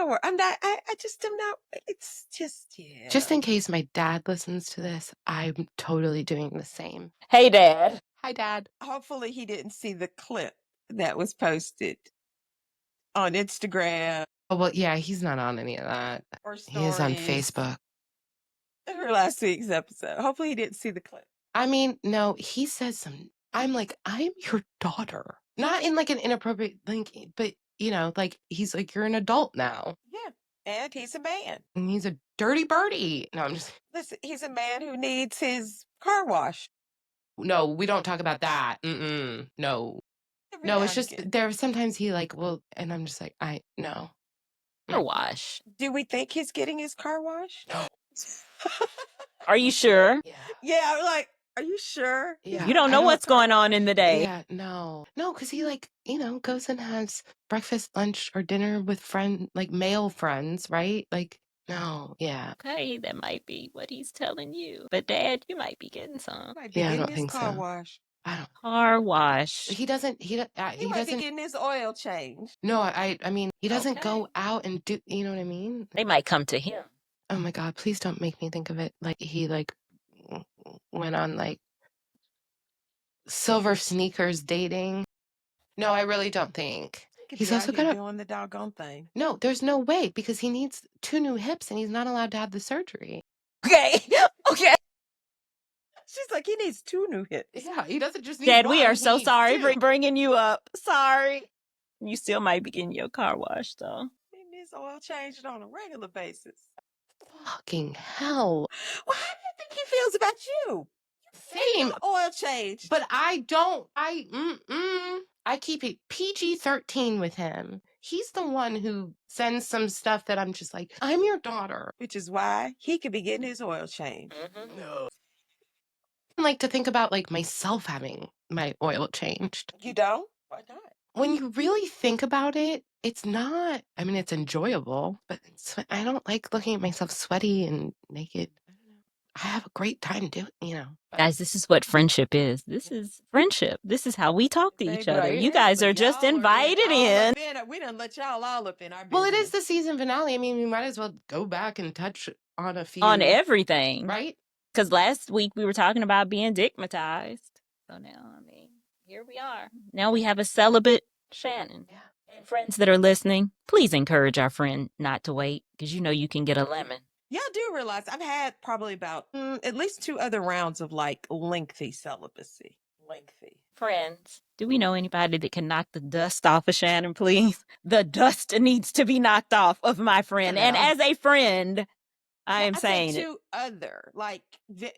worry. I'm not. I just am not. It's just Just in case my dad listens to this, I'm totally doing the same. Hey, Dad. Hi, Dad. Hopefully he didn't see the clip that was posted on Instagram Oh, well, yeah, he's not on any of that. or He is on stories Facebook. for last week's episode. Hopefully he didn't see the clip. I mean, no, he says some. I'm like, I'm your daughter. Not in like an inappropriate link, but like he's like, you're an adult now. Yeah, and he's a man. And he's a dirty birdie. No, I'm just. Listen, he's a man who needs his car wash. No, we don't talk about that. No. Every No, now it's and just again. there. Sometimes he like will, and I'm just like, no. Car wash. Do we think he's getting his car washed? No. Are you sure? Yeah. Yeah, I'm like, are you sure? Yeah. You don't know what's going on in the day. Yeah, no, because he like goes and has breakfast, lunch, or dinner with male friends, right? Like, no, yeah, Okay, that might be what he's telling you. But Dad, you might be getting some. Might be Yeah, I getting don't his think car so. wash. I don't. Car wash. He doesn't. He He might be doesn't. getting his oil changed. No, I mean, he doesn't Okay. go out and do. You know what I mean? They might come to him. Oh my God! Please don't make me think of it like he went on silver sneakers dating. No, I really don't think. He could He's be also out here gonna. doing the doggone thing. No, there's no way, because he needs 2 new hips and he's not allowed to have the surgery. Okay. Okay. She's like, he needs 2 new hips. Yeah, he doesn't just need Dad, one, we are he so needs sorry 2. for bringing you up. Sorry. You still might be getting your car washed, though. He needs oil changed on a regular basis. Fucking hell. Well, how do you think he feels about you? Same. Oil changed. But I don't. I keep it PG-13 with him. He's the one who sends some stuff that I'm just like, I'm your daughter. Which is why he could be getting his oil changed. No. I like to think about myself having my oil changed. You don't? Why not? When you really think about it, it's not. I mean, it's enjoyable, but I don't like looking at myself sweaty and naked. I have a great time doing, Guys, this is what friendship is. This is friendship. This is how we talk to each other. You guys are just invited in. We done let y'all all up in our business. Well, it is the season finale. I mean, we might as well go back and touch on a few. On everything. Right? Because last week we were talking about being digmatized. So now, I mean, here we are. Now we have a celibate Shannon. Yeah. And friends that are listening, please encourage our friend not to wait, because you know you can get a lemon. Yeah, I do realize I've had probably about at least 2 other rounds of like lengthy celibacy. Lengthy. Friends, do we know anybody that can knock the dust off of Shannon, please? The dust needs to be knocked off of my friend. And Yeah. as a friend, I am I saying said it. 2 other like that.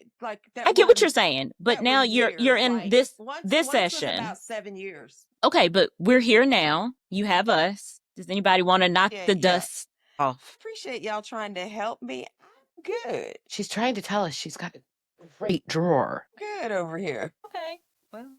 I get what you're saying, but that were now you're years, in like, this once was session. about 7 years. Okay, but we're here now. You have us. Does anybody want to knock the dust off? Appreciate y'all trying to help me. I'm good. She's trying to tell us she's got a great drawer. Good over here. Okay. Well,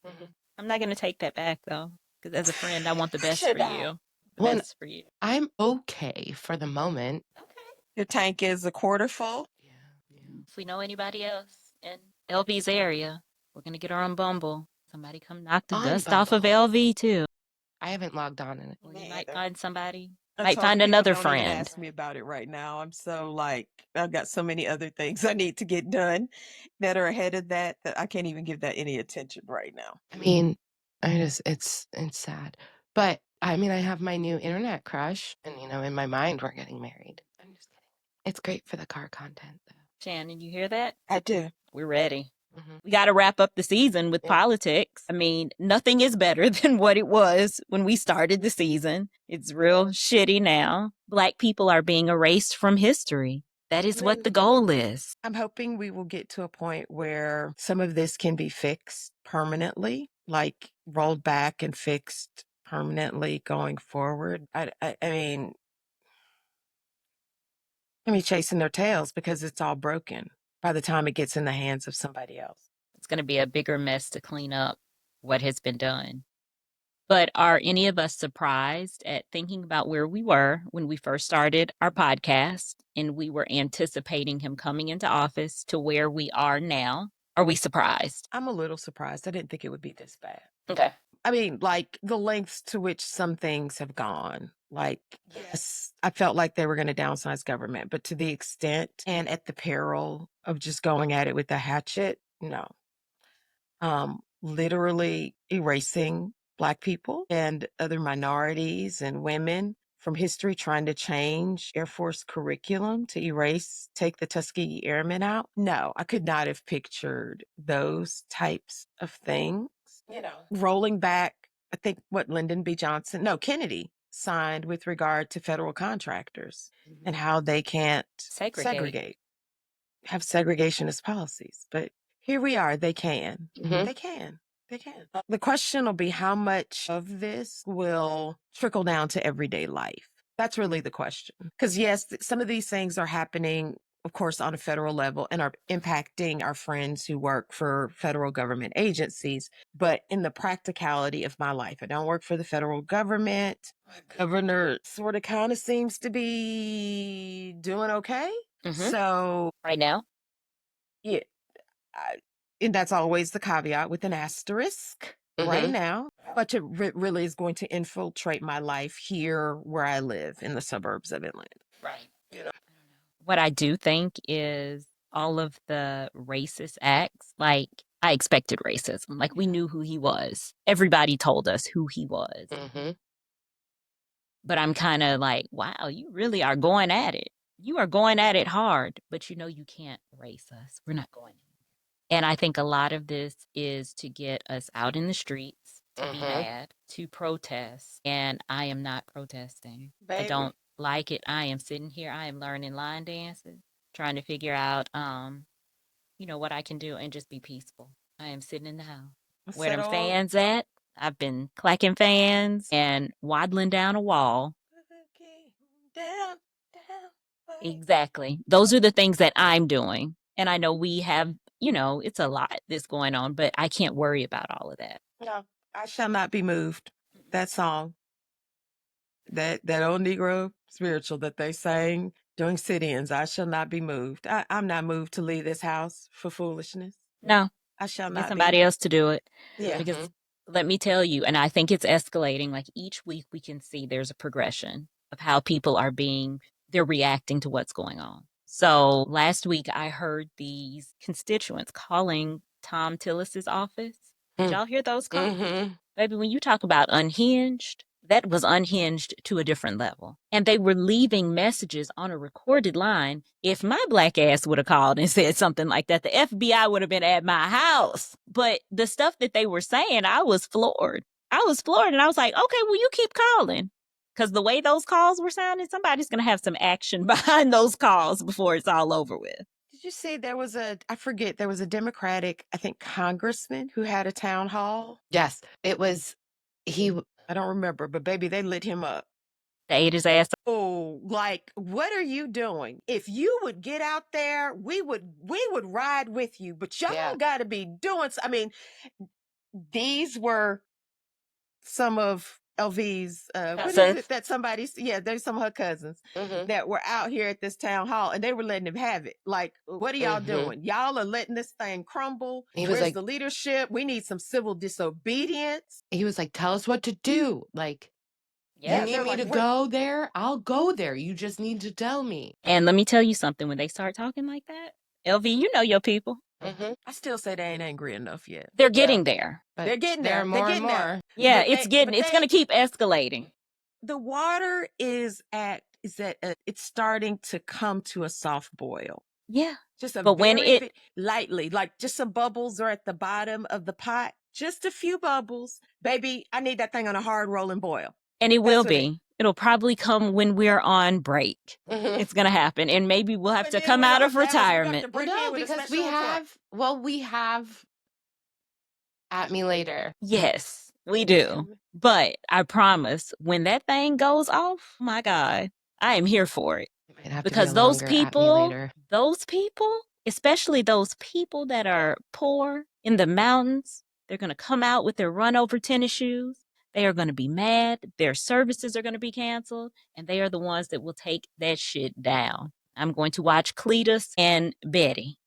I'm not going to take that back, though, because as a friend, I want the best for you. The Well, best for you. I'm okay for the moment. Okay. Your tank is a quarter full. Yeah. If we know anybody else in LV's area, we're going to get her on Bumble. Somebody come knock the On dust off of Bumble. LV, too. I haven't logged on in it. Well, you Me might either. find somebody. I Might told find people, another don't even friend. ask me about it right now. I'm so like, I've got so many other things I need to get done that are ahead of that I can't even give that any attention right now. I mean, it's sad. But I mean, I have my new internet crush, and in my mind, we're getting married. I'm just kidding. It's great for the car content, though. Shannon, you hear that? I do. We're ready. Mhm. We got to wrap up the season with politics. I mean, nothing is better than what it was when we started the season. It's real shitty now. Black people are being erased from history. That is what the goal is. I'm hoping we will get to a point where some of this can be fixed permanently, like rolled back and fixed permanently going forward. I mean, chasing their tails because it's all broken by the time it gets in the hands of somebody else. It's going to be a bigger mess to clean up what has been done. But are any of us surprised at thinking about where we were when we first started our podcast and we were anticipating him coming into office to where we are now? Are we surprised? I'm a little surprised. I didn't think it would be this bad. Okay. I mean, like the lengths to which some things have gone. Like, yes, I felt like they were going to downsize government, but to the extent and at the peril of just going at it with a hatchet, no. Literally erasing Black people and other minorities and women from history, trying to change Air Force curriculum to take the Tuskegee Airmen out. No, I could not have pictured those types of things. Rolling back, I think Kennedy signed with regard to federal contractors and how they can't segregate, have segregationist policies. But here we are. They can. Mhm. They can. They can. The question will be how much of this will trickle down to everyday life. That's really the question. Because yes, some of these things are happening, of course, on a federal level and are impacting our friends who work for federal government agencies. But in the practicality of my life, I don't work for the federal government. My governor sort of kind of seems to be doing okay. So Right now? yeah, and that's always the caveat with an asterisk right now. But it really is going to infiltrate my life here where I live in the suburbs of Atlanta. Right. What I do think is all of the racist acts, like I expected racism. Like we knew who he was. Everybody told us who he was. But I'm kind of like, wow, you really are going at it. You are going at it hard, but you can't erase us. We're not going. And I think a lot of this is to get us out in the streets, to be mad, to protest. And I am not protesting. I don't like it. I am sitting here. I am learning line dances, trying to figure out, what I can do and just be peaceful. I am sitting in the house. Where them fans at? I've been clacking fans and waddling down a wall. Down. Exactly. Those are the things that I'm doing. And I know we have, it's a lot that's going on, but I can't worry about all of that. No, I shall not be moved. That song, that old Negro spiritual that they sang during sit-ins, I shall not be moved. I'm not moved to leave this house for foolishness. No, I shall get not somebody else to do it. Yeah. Because let me tell you, and I think it's escalating. Like each week we can see there's a progression of how people they're reacting to what's going on. So last week I heard these constituents calling Tom Tillis's office. Did y'all hear those calls? Mm-hmm. Baby, when you talk about unhinged, that was unhinged to a different level. And they were leaving messages on a recorded line. If my black ass would have called and said something like that, the FBI would have been at my house. But the stuff that they were saying, I was floored. I was floored. And I was like, okay, well, you keep calling. Because the way those calls were sounding, somebody's going to have some action behind those calls before it's all over with. Did you see there was there was a Democratic, I think, congressman who had a town hall? Yes, it was. I don't remember, but baby, they lit him up. They ate his ass. Oh, like, what are you doing? If you would get out there, we would ride with you, but y'all got to be doing. I mean, these were some of LV's, what is it that there's some of her cousins that were out here at this town hall, and they were letting him have it. Like, what are y'all doing? Y'all are letting this thing crumble. Where's the leadership? We need some civil disobedience. He was like, tell us what to do. Like, you need me to go there? I'll go there. You just need to tell me. And let me tell you something, when they start talking like that, LV, you know your people. I still say they ain't angry enough yet. They're getting there. They're getting there. More and more. Yeah, it's going to keep escalating. The water it's starting to come to a soft boil. Yeah. Just when lightly, like just some bubbles are at the bottom of the pot, just a few bubbles. Baby, I need that thing on a hard rolling boil. And it will be. It'll probably come when we're on break. It's going to happen. And maybe we'll have to come out of retirement. No, because we have At Me Later. Yes, we do. But I promise, when that thing goes off, my God, I am here for it. Because those people, especially those people that are poor in the mountains, they're going to come out with their run over tennis shoes. They are going to be mad. Their services are going to be canceled. And they are the ones that will take that shit down. I'm going to watch Cletus and Betty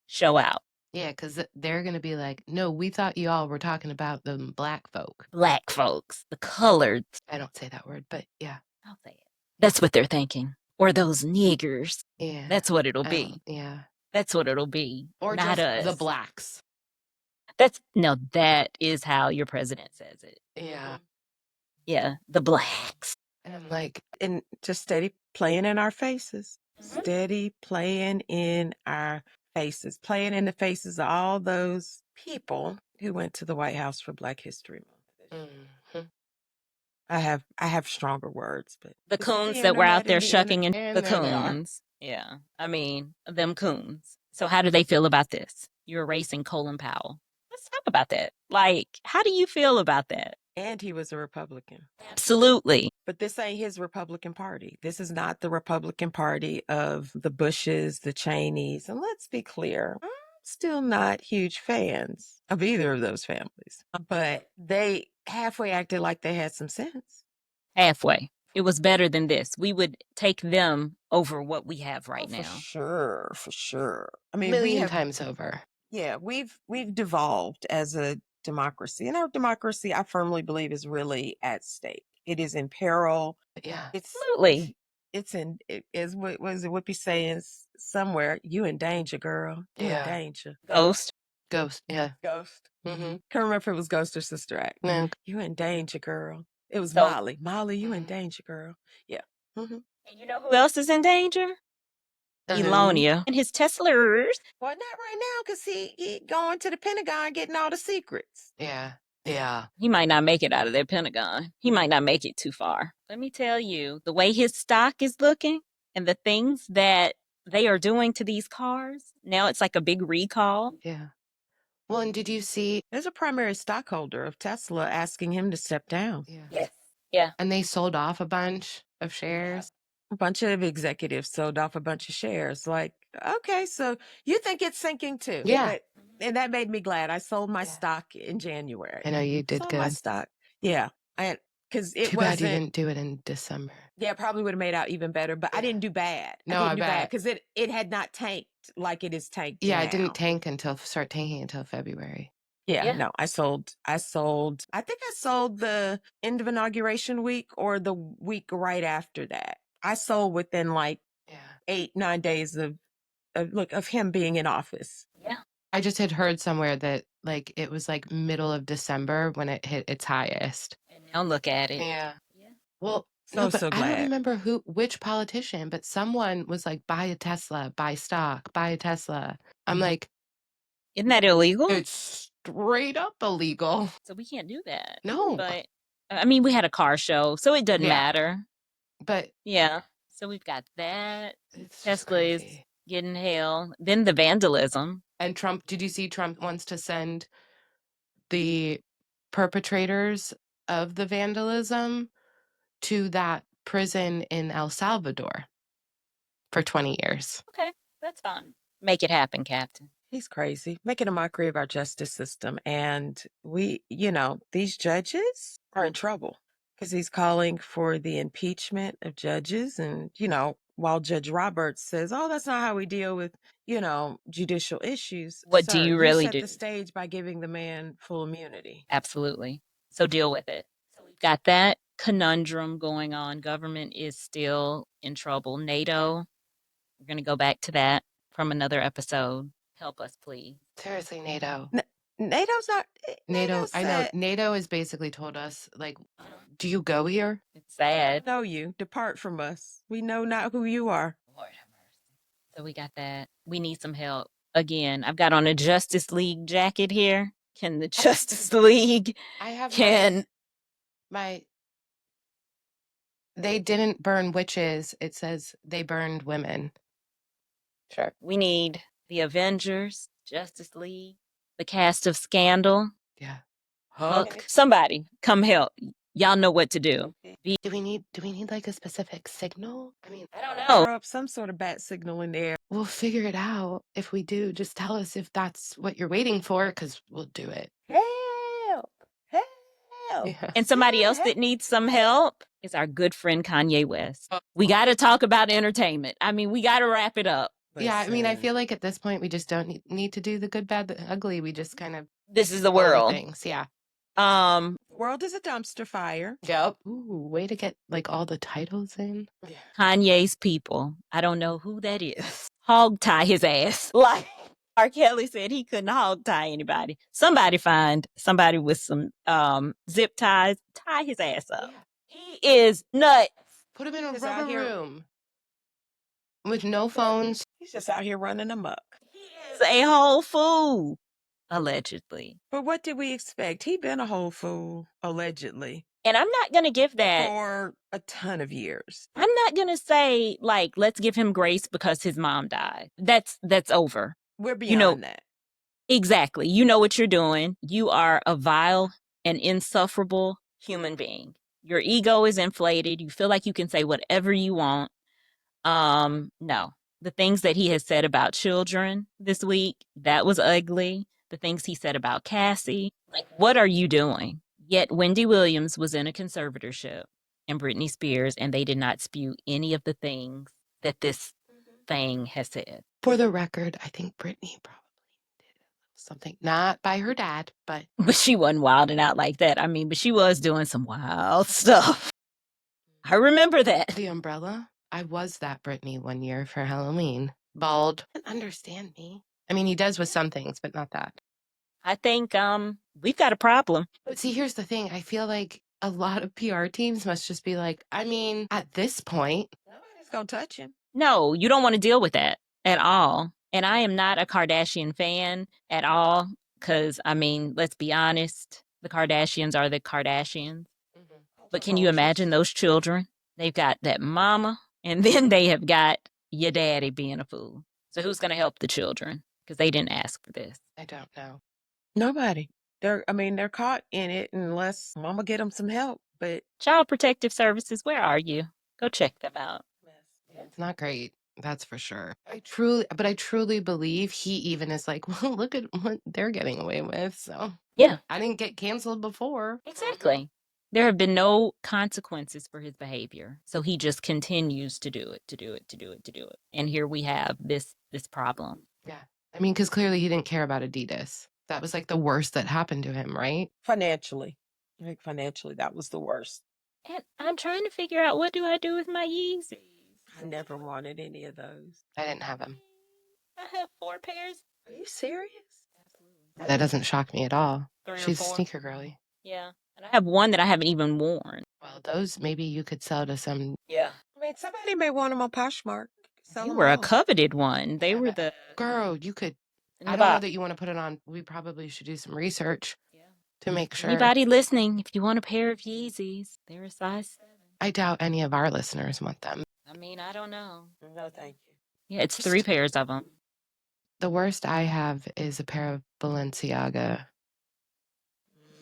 show out. Yeah, because they're going to be like, no, we thought you all were talking about the black folk. Black folks, the colored. I don't say that word, but yeah. I'll say it. That's what they're thinking. Or those niggers. Yeah. That's what it'll be. Yeah. That's what it'll be. Or not just us. The blacks. That is how your president says it. Yeah. Yeah, the blacks. And I'm like, and just steady playing in our faces. Steady playing in our faces. Playing in the faces of all those people who went to the White House for Black History Month. I have stronger words, but the coons that were out there shucking and the coons. Yeah. I mean, them coons. So how do they feel about this? You're erasing Colin Powell. Let's talk about that. Like, how do you feel about that? And he was a Republican. Absolutely. But this ain't his Republican Party. This is not the Republican Party of the Bushes, the Cheneys. And let's be clear, I'm still not huge fans of either of those families. But they halfway acted like they had some sense. Halfway. It was better than this. We would take them over what we have right now. For sure. I mean, million times over. Yeah, we've devolved as a democracy, and our democracy, I firmly believe, is really at stake. It is in peril. Yeah, absolutely. It's in. It is what was it? Whoopi saying somewhere? You in danger, girl. You in danger. Ghost. Yeah. Ghost. Mm-hmm. Can't remember if it was Ghost or Sister Act. No. You in danger, girl. It was Molly. Molly, you in danger, girl. Yeah. And you know who else is in danger? Elonia and his Teslers. Well, not right now, because he going to the Pentagon getting all the secrets. Yeah. He might not make it out of their Pentagon. He might not make it too far. Let me tell you, the way his stock is looking and the things that they are doing to these cars, now it's like a big recall. Yeah. Well, and did you see? There's a primary stockholder of Tesla asking him to step down. Yeah. Yes. Yeah. And they sold off a bunch of shares. A bunch of executives sold off a bunch of shares. Like, okay, so you think it's sinking too? Yeah. And that made me glad. I sold my stock in January. I know you did good. My stock. Yeah. Because it Too bad you didn't do it in December. Yeah, probably would have made out even better, but I didn't do bad. No, I didn't do bad because it had not tanked like it is tanked. Yeah, now. it didn't start tanking until February. Yeah, no, I sold, I think I sold the end of inauguration week or the week right after that. I sold within 8-9 days of him being in office. Yeah. I just had heard somewhere that like it was like middle of December when it hit its highest. And now look at it. Yeah. Yeah. Well, So, no, but so I don't glad. remember which politician, but someone was like, buy a Tesla, buy stock, buy a Tesla. I'm like, Isn't that illegal? it's straight up illegal. So we can't do that. No. But I mean, we had a car show, so it doesn't Yeah. matter. But Yeah. So we've got that. it's just Tesla is crazy. getting hell. Then the vandalism. And Trump, did you see Trump wants to send the perpetrators of the vandalism to that prison in El Salvador for 20 years? Okay, that's fine. Make it happen, Captain. He's crazy, making a mockery of our justice system. And these judges are in trouble because he's calling for the impeachment of judges. And, while Judge Roberts says, oh, that's not how we deal with, judicial issues. What do Sir, you really set do? the stage by giving the man full immunity. Absolutely. So deal with it. So we've got that conundrum going on. Government is still in trouble. NATO, we're going to go back to that from another episode. Help us, please. Seriously, NATO. NATO's not. NATO, I know. said, NATO has basically told us, like, do you go here? It's sad. know you. Depart from us. We know not who you are. Lord have mercy. So we got that. We need some help. Again, I've got on a Justice League jacket here. Can the Justice League I have can they didn't burn witches. It says they burned women. Sure. We need the Avengers, Justice League, the cast of Scandal, Yeah. Hook. Somebody come help. Y'all know what to do. Do we need like a specific signal? I mean, I don't know. Throw up some sort of bat signal in there. we'll figure it out. If we do, just tell us if that's what you're waiting for, because we'll do it. Help! Help! Yeah. And somebody else that needs some help is our good friend Kanye West. We got to talk about entertainment. I mean, we got to wrap it up. Yeah, I mean, I Listen. feel like at this point we just don't need to do the good, bad, the ugly. We just kind of This is the roll with world. things. Yeah. The world is a dumpster fire. Yep. Ooh, way to get like all the titles in. Kanye's people. I don't know who that is. Hog tie his ass. Like R. Kelly said he couldn't hog tie anybody. Somebody find somebody with some zip ties, tie his ass up. He is nuts. Put him in a He's out rubber here- room with no phones. He's just out here running amok. He is a whole fool. Allegedly. But what did we expect? He been a whole fool, allegedly, And I'm not going to give that. for a ton of years. I'm not going to say, like, let's give him grace because his mom died. That's over. We're beyond that. Exactly. You know what you're doing. You are a vile and insufferable human being. Your ego is inflated. You feel like you can say whatever you want. No. The things that he has said about children this week, that was ugly. The things he said about Cassie, like, what are you doing? Yet Wendy Williams was in a conservatorship and Britney Spears, and they did not spew any of the things that this thing has said. For the record, I think Britney probably did something, not by her dad, but But she wasn't wilding out like that. I mean, but she was doing some wild stuff. I remember that. the umbrella. I was that Britney one year for Halloween. Bald. Didn't understand me. I mean, he does with some things, but not that. I think we've got a problem. But see, here's the thing. I feel like a lot of PR teams must just be like, I mean, at this point, Nobody's going to touch him. No, you don't want to deal with that at all. And I am not a Kardashian fan at all because, I mean, let's be honest, the Kardashians are the Kardashians. But can you imagine those children? They've got that mama, and then they have got your daddy being a fool. So who's going to help the children? Because they didn't ask for this. I don't know. Nobody. They're caught in it unless mama get them some help. But Child Protective Services, where are you? Go check them out. It's not great. That's for sure. I truly believe he even is like, well, look at what they're getting away with. So Yeah. I didn't get canceled before. Exactly. There have been no consequences for his behavior. So he just continues to do it. And here we have this problem. Yeah. I mean, because clearly he didn't care about Adidas. That was like the worst that happened to him, right? financially, I think financially that was the worst. And I'm trying to figure out, what do I do with my Yeezys? Never wanted any of those. I didn't have them. I have 4 pairs. Are you serious? Absolutely. That doesn't shock me at all. 3 or She's a 4. sneaker girly. Yeah. And I have one that I haven't even worn. Well, those maybe you could sell to some. Yeah. I mean, somebody may want them on Poshmark. Sell They them were a all. coveted one. They Yeah, were but the girl, you could. in I the don't know box. that you want to put it on. We probably should do some research Yeah. to make sure. Anybody listening, if you want a pair of Yeezys, they're a size 7. I doubt any of our listeners want them. I mean, I don't know. No, thank you. Yeah, it's 3 pairs of them. The worst I have is a pair of Balenciaga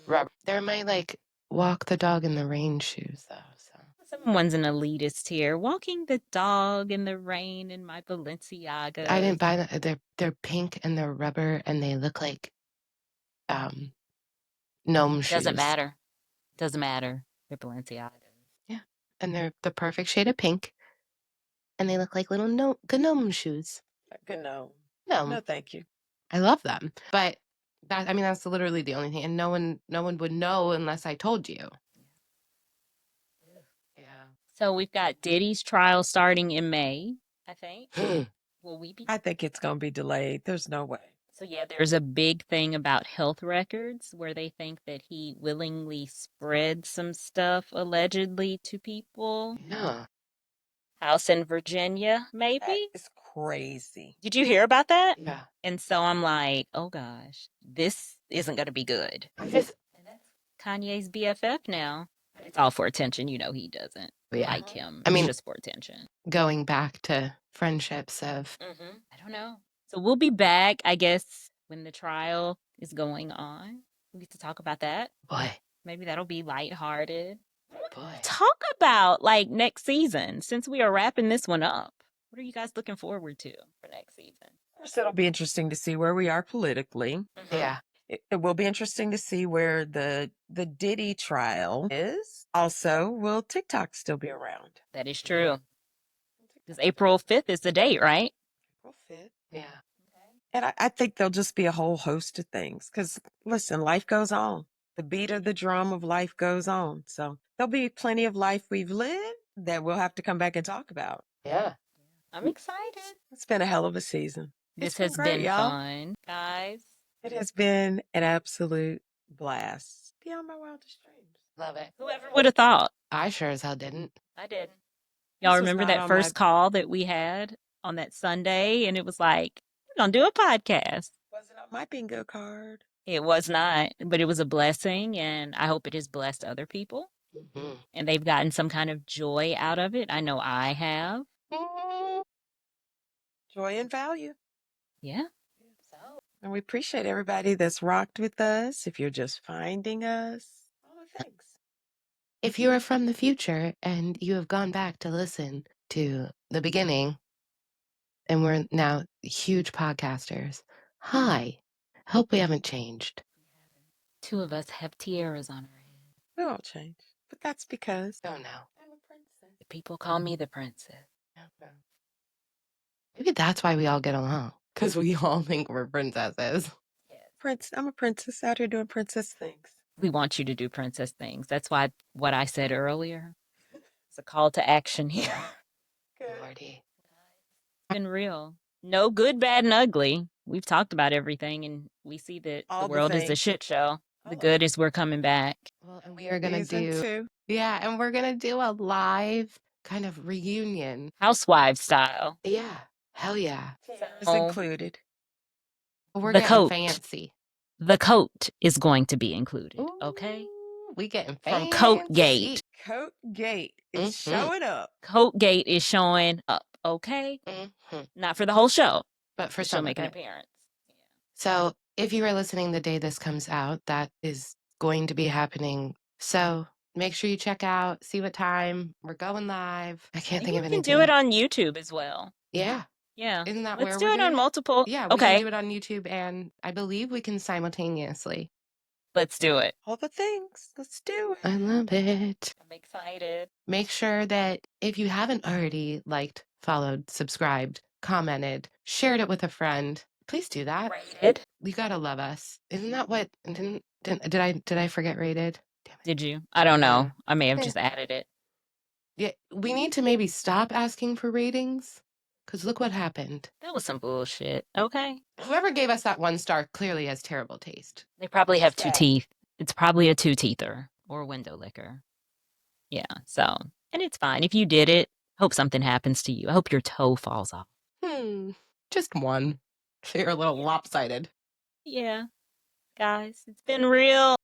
rubber. They're my like walk the dog in the rain shoes though. So Someone's an elitist here. Walking the dog in the rain in my Balenciaga. I didn't buy them. They're pink and they're rubber and they look like gnome shoes. Doesn't matter. Doesn't matter. They're Balenciaga. Yeah, and they're the perfect shade of pink, and they look like little gnome shoes. Good no. No, No, thank you. I love them, but that's literally the only thing, and no one would know unless I told you. Yeah. So we've got Diddy's trial starting in May, I think. Will we be? I think it's going to be delayed. There's no way. So yeah, there's a big thing about health records where they think that he willingly spread some stuff allegedly to people. Yeah. House in Virginia, maybe? That is crazy. Did you hear about that? Yeah. And so I'm like, oh gosh, this isn't going to be good. I just And that's Kanye's BFF now. It's all for attention. You know he doesn't Yeah. like him. I mean- It's just for attention. going back to friendships of I don't know. So we'll be back, I guess, when the trial is going on. We get to talk about that. boy. Maybe that'll be lighthearted. Boy. Talk about like next season since we are wrapping this one up. What are you guys looking forward to for next season? First, it'll be interesting to see where we are politically. Yeah. It will be interesting to see where the Diddy trial is. Also, will TikTok still be around? That is true. Because April 5th is the date, right? April 5th. Yeah. And I think there'll just be a whole host of things. Because, listen, life goes on. The beat of the drum of life goes on. So there'll be plenty of life we've lived that we'll have to come back and talk about. Yeah. I'm excited. It's been a hell of a season. This been has great, been y'all. fun, guys. It has been an absolute blast. Beyond my wildest dreams. Love it. Whoever would have thought? I sure as hell didn't. I did. Y'all was remember not that on first my- call that we had on that Sunday? And it was like, we're going to do a podcast. Wasn't on my bingo card. It was not, but it was a blessing. And I hope it has blessed other people. Mhm. And they've gotten some kind of joy out of it. I know I have. Joy and value. Yeah. And we appreciate everybody that's rocked with us. If you're just finding us, all the things. If you are from the future and you have gone back to listen to the beginning, and we're now huge podcasters, hi. Hope we haven't changed. 2 of us have tiaras on our head. We won't change. But that's because Oh no. I'm a princess. People call me the princess. Maybe that's why we all get along. Because we all think we're princesses. I'm a princess out here doing princess things. We want you to do princess things. That's why what I said earlier. It's a call to action here. Lordy. It's been real. No good, bad, and ugly. We've talked about everything, and we see that All the the world is a things. shit show. The Oh. good is we're coming back. Well, and we are going to Season do, 2. yeah, and we're going to do a live kind of reunion. Housewives style. Yeah. Hell yeah. It's Oh. included. We're The getting coat. fancy. The coat is going to be included, okay? Ooh, we getting From fancy. Coat Gate. Coat Gate is Mhm. showing up. Coat Gate is showing up, okay? Mhm. Not for the whole show. But for She'll some make of an it. appearance. So if you are listening the day this comes out, that is going to be happening. So make sure you check out, see what time we're going live. I can't think Maybe of we anything. can do it on YouTube as well. Yeah. Yeah. Isn't that Let's where do we're it on doing multiple. Yeah, we okay. can do it on YouTube, and I believe we can simultaneously. Let's do it. All the things. Let's do it. I love it. I'm excited. Make sure that if you haven't already liked, followed, subscribed, commented, shared it with a friend, please do that. Rated. You gotta love us. Isn't that what? Did I forget rated? Damn it. Did you? I don't know. Yeah. I may have Yeah. just added it. Yeah, we need to maybe stop asking for ratings, because look what happened. That was some bullshit. Okay. Whoever gave us that 1 star clearly has terrible taste. They probably have 2 Sad. teeth. It's probably a 2-teether or a window licker. Yeah. So, and it's fine. If you did it, hope something happens to you. I hope your toe falls off. Just one. So you're a little lopsided. Yeah. Guys, it's been real.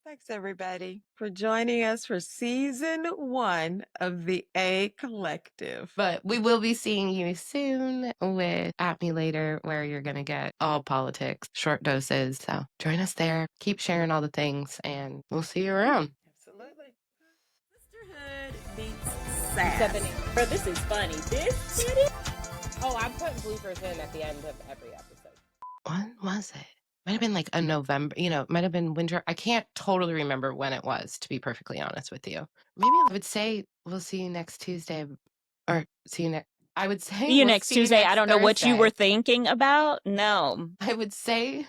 Thanks, everybody, for joining us for season 1 of the A Collective. But we will be seeing you soon with At Me Later, where you're going to get all politics, short doses. So join us there. Keep sharing all the things, and we'll see you around. Absolutely. Sisterhood meets sass. Bro, this is funny. This Oh, I'm putting bloopers in at the end of every episode. When was it? Might have been like a November, it might have been winter. I can't totally remember when it was, to be perfectly honest with you. Maybe I would say we'll see you next Tuesday, or see you next. I would say See you we'll next see you Tuesday. next I don't know what you were Thursday. thinking about. No. I would say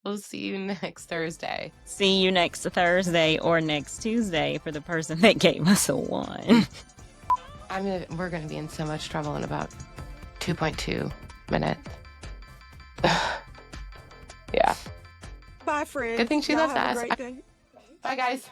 we'll see you next Thursday. See you next Thursday or next Tuesday for the person that gave us a 1. We're gonna be in so much trouble in about 2.2 minutes. Yeah. Bye, friends. Good thing she Y'all loves have a us. great day. Bye, guys.